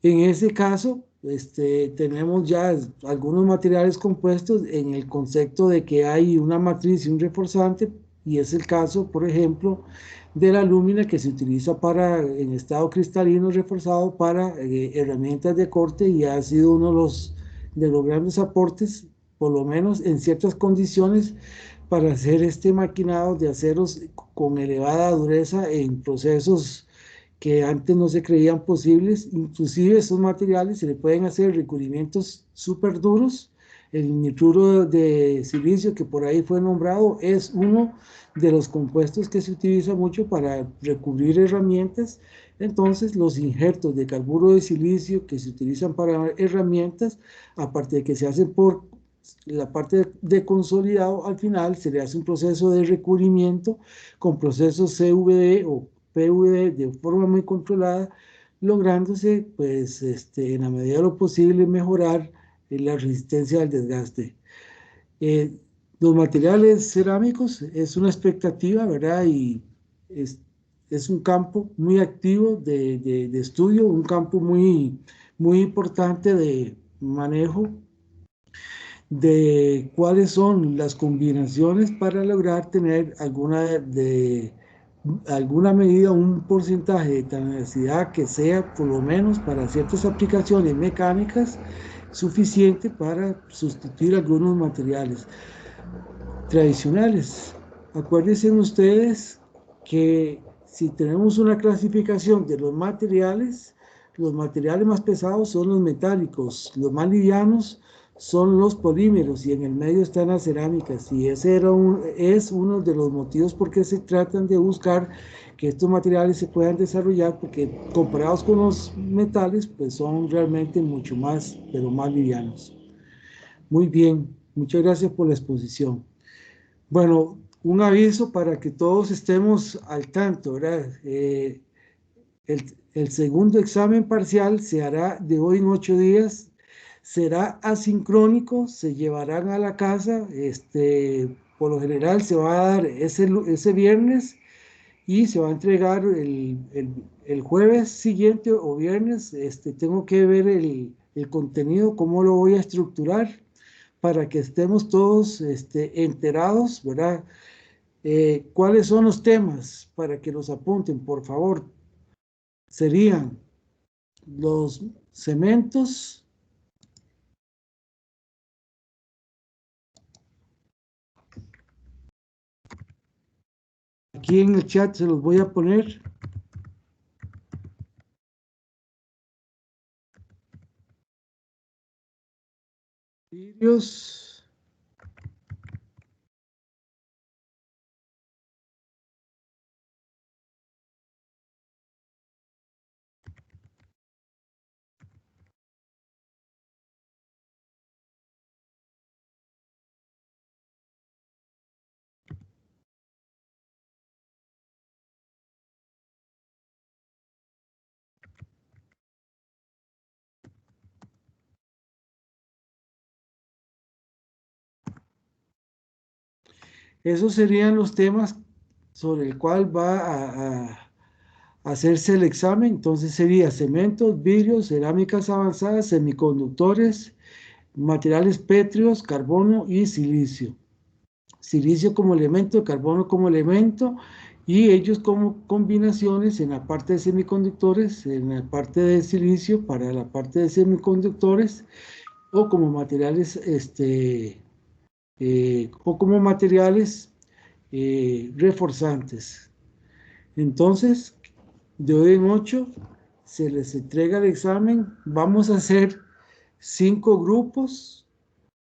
En ese caso, tenemos ya algunos materiales compuestos en el concepto de que hay una matriz y un reforzante, y es el caso, por ejemplo, de la alúmina, que se utiliza en estado cristalino reforzado para herramientas de corte, y ha sido uno de los grandes aportes, por lo menos en ciertas condiciones, para hacer este maquinado de aceros con elevada dureza en procesos que antes no se creían posibles. Inclusive estos materiales se le pueden hacer recubrimientos súper duros. El nitruro de silicio, que por ahí fue nombrado, es uno de los compuestos que se utiliza mucho para recubrir herramientas. Entonces, los injertos de carburo de silicio que se utilizan para herramientas, aparte de que se hacen por la parte de consolidado, al final se le hace un proceso de recubrimiento con procesos CVD o PVD de forma muy controlada, lográndose, pues, en la medida de lo posible, mejorar la resistencia al desgaste. Los materiales cerámicos es una expectativa, ¿verdad? Y es un campo muy activo de estudio, un campo muy importante de manejo de cuáles son las combinaciones para lograr tener alguna medida, un porcentaje de tenacidad que sea, por lo menos para ciertas aplicaciones mecánicas, suficiente para sustituir algunos materiales tradicionales. Acuérdense ustedes que si tenemos una clasificación de los materiales más pesados son los metálicos, los más livianos son los polímeros, y en el medio están las cerámicas, y ese es uno de los motivos por qué se tratan de buscar que estos materiales se puedan desarrollar, porque comparados con los metales, pues son realmente mucho más, pero más livianos. Muy bien, muchas gracias por la exposición. Bueno, un aviso para que todos estemos al tanto, ¿verdad? El segundo examen parcial se hará de hoy en 8 días. Será asincrónico, se llevarán a la casa, por lo general se va a dar ese viernes y se va a entregar el jueves siguiente o viernes. Tengo que ver el contenido, cómo lo voy a estructurar para que estemos todos enterados, ¿verdad? ¿Cuáles son los temas? Para que los apunten, por favor. Serían los cementos. Aquí en el chat se los voy a poner. Vidrios. Esos serían los temas sobre el cual va a hacerse el examen. Entonces sería cementos, vidrios, cerámicas avanzadas, semiconductores, materiales pétreos, carbono y silicio. Silicio como elemento, carbono como elemento, y ellos como combinaciones en la parte de semiconductores, en la parte de silicio para la parte de semiconductores, o como materiales, reforzantes. Entonces, de hoy en 8 se les entrega el examen. Vamos a hacer 5 grupos,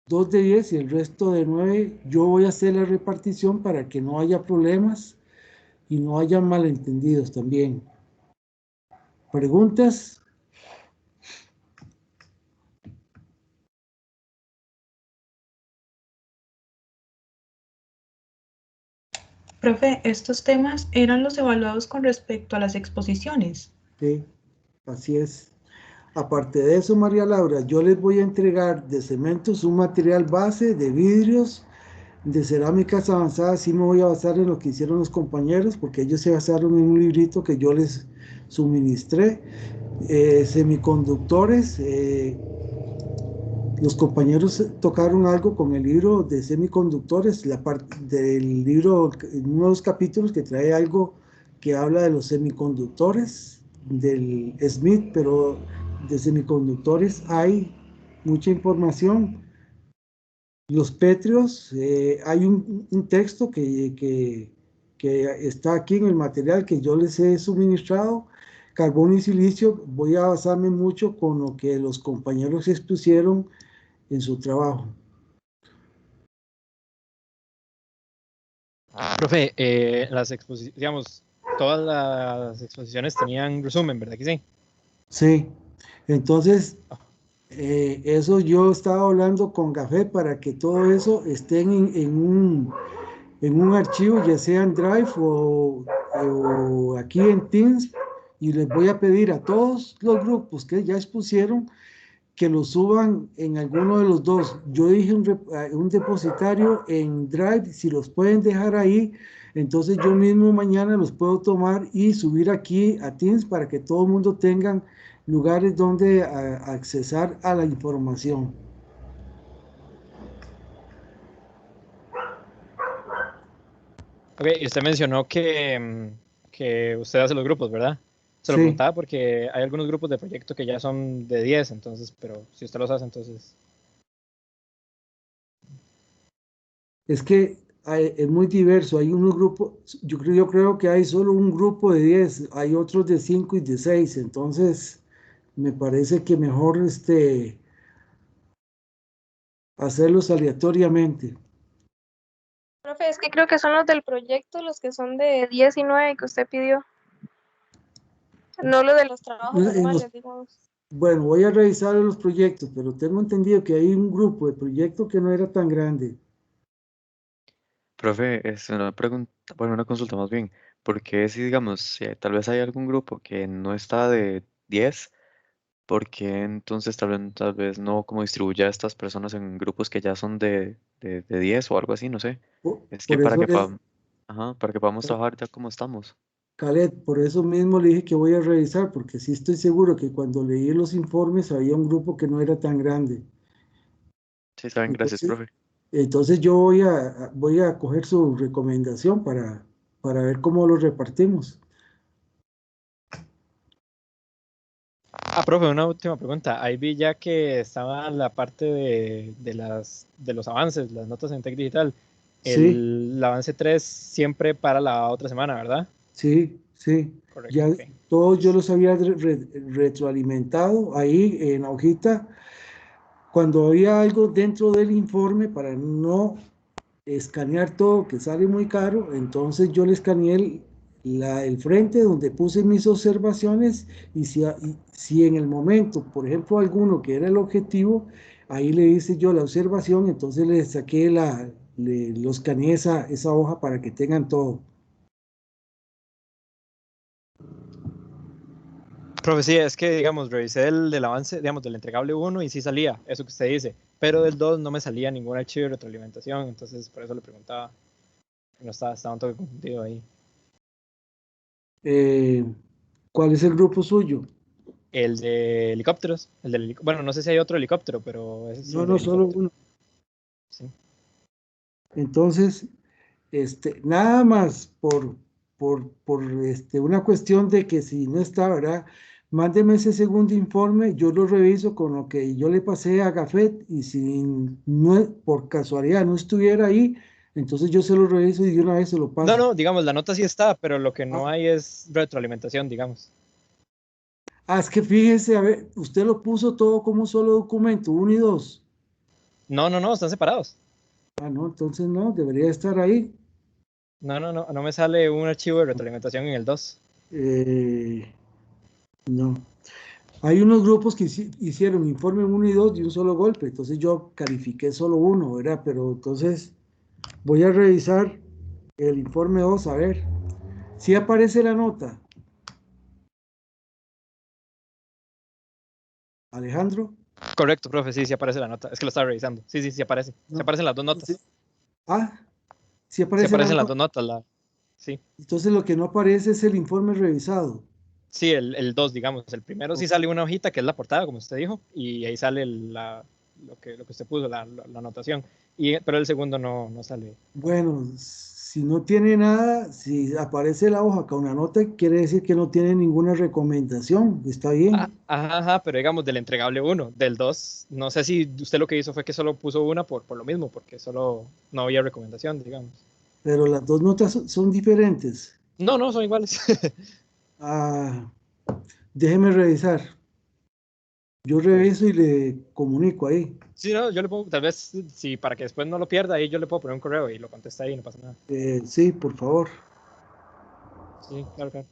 2 de 10 y el resto de 9. Yo voy a hacer la repartición para que no haya problemas y no haya malentendidos también. ¿Preguntas? Profe, estos temas eran los evaluados con respecto a las exposiciones. Sí, así es. Aparte de eso, María Laura, yo les voy a entregar de cementos un material base de vidrios, de cerámicas avanzadas. Sí me voy a basar en lo que hicieron los compañeros, porque ellos se basaron en un librito que yo les suministré. Semiconductores, los compañeros tocaron algo con el libro de semiconductores, la parte del libro, uno de los capítulos que trae algo que habla de los semiconductores del Smith, pero de semiconductores hay mucha información. Los pétreos, hay un texto que está aquí en el material que yo les he suministrado. Carbono y silicio, voy a basarme mucho con lo que los compañeros expusieron en su trabajo. Profe, las exposiciones, digamos, todas las exposiciones tenían resumen, ¿verdad que sí? Sí, entonces eso yo estaba hablando con Gafé para que todo eso esté en un archivo, ya sea en Drive o aquí en Teams, y les voy a pedir a todos los grupos que ya expusieron que lo suban en alguno de los dos. Yo dije un depositario en Drive, si los pueden dejar ahí, entonces yo mismo mañana los puedo tomar y subir aquí a Teams para que todo el mundo tenga lugares donde accesar a la información. Ok, y usted mencionó que usted hace los grupos, ¿verdad? Se lo Sí, preguntaba porque hay algunos grupos de proyecto que ya son de 10, entonces, pero si usted los hace, entonces... es que es muy diverso. Hay unos grupos, yo creo que hay solo un grupo de 10, hay otros de 5 y de 6, entonces me parece que mejor hacerlos aleatoriamente. Profe, es que creo que son los del proyecto, los que son de 10 y 9 que usted pidió. No los de los trabajos normales, digamos. Bueno, voy a revisar los proyectos, pero tengo entendido que hay un grupo de proyectos que no era tan grande. Profe, es una pregunta, bueno, una consulta más bien. Porque si, digamos, si tal vez hay algún grupo que no está de 10, ¿por qué entonces tal vez no como distribuye a estas personas en grupos que ya son de 10 o algo así? No sé. Es que Por eso, para que podamos trabajar ya como estamos. Khaled, por eso mismo le dije que voy a revisar, porque sí estoy seguro que cuando leí los informes había un grupo que no era tan grande. Sí, saben, gracias, Entonces, profe. entonces yo voy a coger su recomendación para ver cómo lo repartimos. Profe, una última pregunta. Ahí vi ya que estaba la parte de los avances, las notas en Tech Digital. Sí, El avance 3 siempre para la otra semana, ¿verdad? sí, sí. Correcto, Ya ok. todos yo los había retroalimentado ahí en la hojita. Cuando había algo dentro del informe, para no escanear todo, que sale muy caro, entonces yo le escaneé el frente donde puse mis observaciones y si en el momento, por ejemplo, alguno que era el objetivo, ahí le hice yo la observación, entonces le saqué lo escaneé esa hoja para que tengan todo. Profe, sí, es que, digamos, revisé el del avance, digamos, del entregable 1 y sí salía, eso que usted dice, pero del 2 no me salía ningún archivo de retroalimentación, entonces por eso le preguntaba, no estaba un toque confundido ahí. Eh, ¿Cuál es el grupo suyo? El de helicópteros, bueno, no sé si hay otro helicóptero, pero ese es No, el de no, solo helicóptero. uno. Sí. Entonces, nada más una cuestión de que si no está, ¿verdad? Mándeme ese segundo informe, yo lo reviso con lo que yo le pasé a Gafet y si no, por casualidad no estuviera ahí, entonces yo se lo reviso y de una vez se lo paso. No, digamos, la nota sí está, pero lo que no Ah. hay es retroalimentación, digamos. Ah, es que fíjese, a ver, usted lo puso todo como un solo documento, 1 y 2. No, están separados. Ah, no, entonces no, debería estar ahí. No me sale un archivo de retroalimentación en el 2. No. Hay unos grupos que hicieron informe 1 y 2 de un solo golpe, entonces yo califiqué solo 1, ¿verdad? Pero entonces voy a revisar el informe 2, a ver. Si aparece la nota. Alejandro. Correcto, profe, sí aparece la nota. Es que lo estaba revisando. Sí aparece. No. Se aparecen las dos notas. Sí aparece se aparecen las dos notas. Sí. Entonces lo que no aparece es el informe revisado. Sí, el 2, digamos. El primero sí sale una hojita que es la portada, como usted dijo, y ahí sale lo que usted puso, la anotación. Pero el segundo no sale. Bueno, si no tiene nada, si aparece la hoja con una nota, quiere decir que no tiene ninguna recomendación. Está bien. Ajá, pero digamos del entregable 1, del 2, no sé si usted lo que hizo fue que solo puso una por lo mismo, porque solo no había recomendación, digamos. Pero las dos notas son diferentes. No, son iguales. Déjeme revisar. Yo reviso y le comunico ahí. Sí, no, yo le pongo, tal vez, sí, para que después no lo pierda, ahí yo le puedo poner un correo y lo contesta ahí, no pasa nada. Sí, por favor. Sí, claro.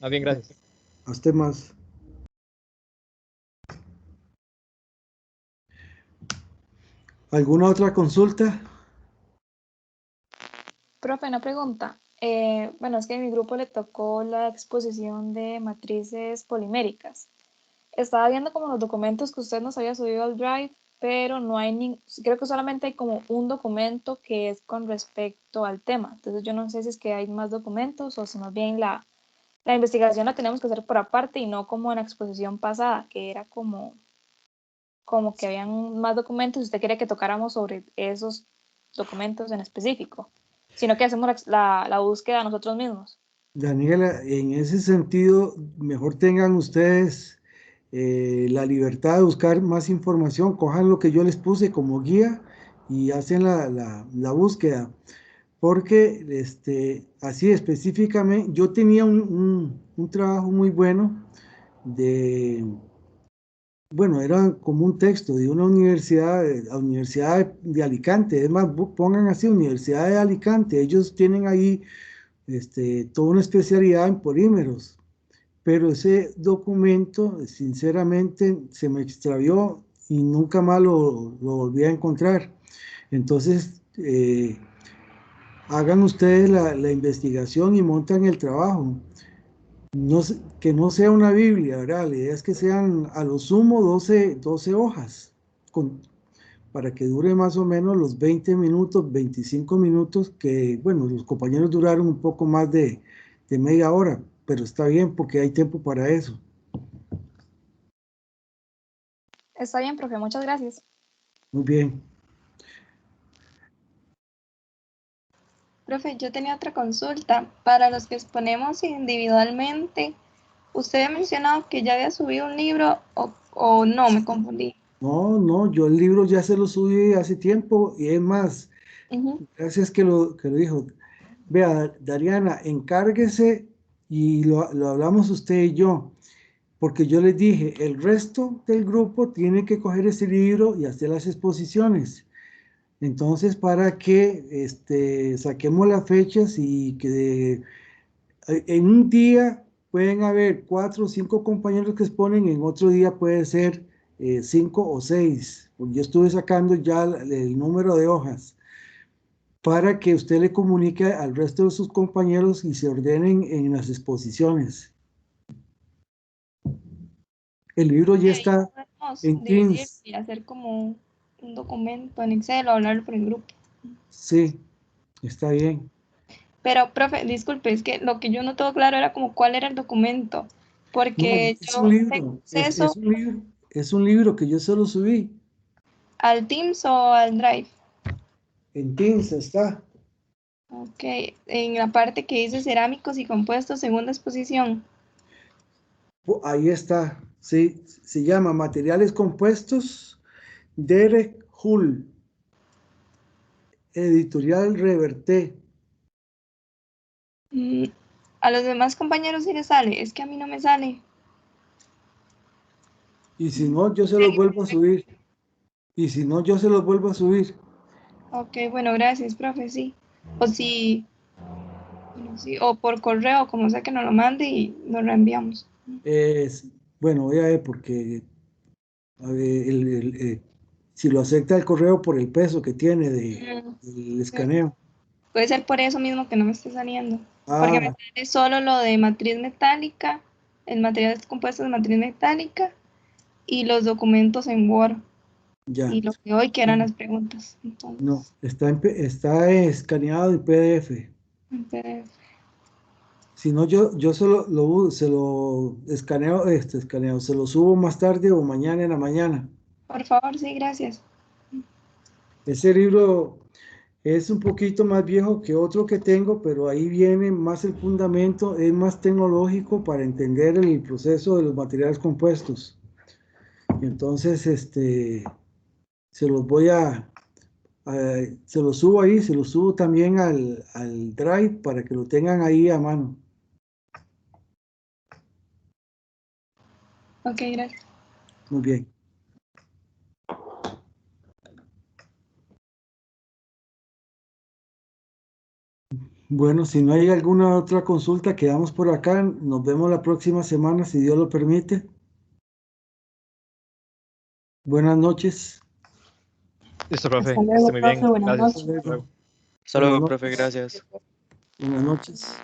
Más bien, gracias. A usted más. ¿Alguna otra consulta? Profe, una pregunta. Bueno, es que a mi grupo le tocó la exposición de matrices poliméricas. Estaba viendo como los documentos que usted nos había subido al Drive, pero no hay creo que solamente hay como un documento que es con respecto al tema. Entonces yo no sé si es que hay más documentos o si más bien la investigación la tenemos que hacer por aparte y no como en la exposición pasada, que era como que habían más documentos y usted quería que tocáramos sobre esos documentos en específico, sino que hacemos la búsqueda nosotros mismos. Daniela, en ese sentido, mejor tengan ustedes la libertad de buscar más información, cojan lo que yo les puse como guía y hacen la búsqueda, porque así específicamente, yo tenía un trabajo muy bueno bueno, era como un texto de una universidad, la Universidad de Alicante, es más, pongan así, Universidad de Alicante, ellos tienen ahí toda una especialidad en polímeros, pero ese documento, sinceramente, se me extravió y nunca más lo volví a encontrar. Entonces, hagan ustedes la investigación y montan el trabajo. Que no sea una Biblia, ¿verdad? La idea es que sean a lo sumo 12 hojas, para que dure más o menos los 20 minutos, 25 minutos, que, bueno, los compañeros duraron un poco más de media hora, pero está bien porque hay tiempo para eso. Está bien, profe, muchas gracias. Muy bien. Profe, yo tenía otra consulta. Para los que exponemos individualmente, ¿usted ha mencionado que ya había subido un libro o no? Me confundí. No, yo el libro ya se lo subí hace tiempo y es más, gracias que lo dijo. Vea, Dariana, encárguese y lo hablamos usted y yo, porque yo les dije, el resto del grupo tiene que coger ese libro y hacer las exposiciones. Entonces, para que saquemos las fechas y que en un día pueden haber 4 o 5 compañeros que exponen, en otro día puede ser 5 o 6. Yo estuve sacando ya el número de hojas para que usted le comunique al resto de sus compañeros y se ordenen en las exposiciones. El libro ya está en Teams. Y hacer como un documento en Excel o hablarlo por el grupo. Sí, está bien. Pero, profe, disculpe, es que lo que yo no todo claro era como cuál era el documento, porque No, es un libro, es un libro que yo solo subí. ¿Al Teams o al Drive? En Teams está. Ok, en la parte que dice cerámicos y compuestos, segunda exposición. Ahí está, sí, se llama Materiales Compuestos, Derek Hull, Editorial Reverté. A los demás compañeros sí les sale, es que a mí no me sale. Y si no, yo se los vuelvo a subir. Y si no, yo se los vuelvo a subir. Ok, bueno, gracias, profe, sí. O si, bueno, sí, o por correo, como sea que nos lo mande y nos reenviamos. Bueno, voy a ver porque a ver, si lo acepta el correo por el peso que tiene del escaneo. Puede ser por eso mismo que no me esté saliendo. Ah, Porque me sale solo lo de matriz metálica, el material compuesto de matriz metálica y los documentos en Word. ya. Y lo que hoy que eran las preguntas. Entonces, No, está escaneado en PDF. en PDF. Si no, yo se lo escaneo, se lo subo más tarde o mañana en la mañana. Por favor, sí, gracias. Ese libro es un poquito más viejo que otro que tengo, pero ahí viene más el fundamento, es más tecnológico para entender el proceso de los materiales compuestos. Entonces, se los voy se los subo ahí, se los subo también al Drive para que lo tengan ahí a mano. Ok, gracias. Muy bien. Bueno, si no hay alguna otra consulta, quedamos por acá. Nos vemos la próxima semana, si Dios lo permite. Buenas noches. Listo, profe. Hasta Que luego, esté muy bien. profe, buenas Gracias. noches. Hasta luego. Hasta luego, profe, gracias. Buenas noches.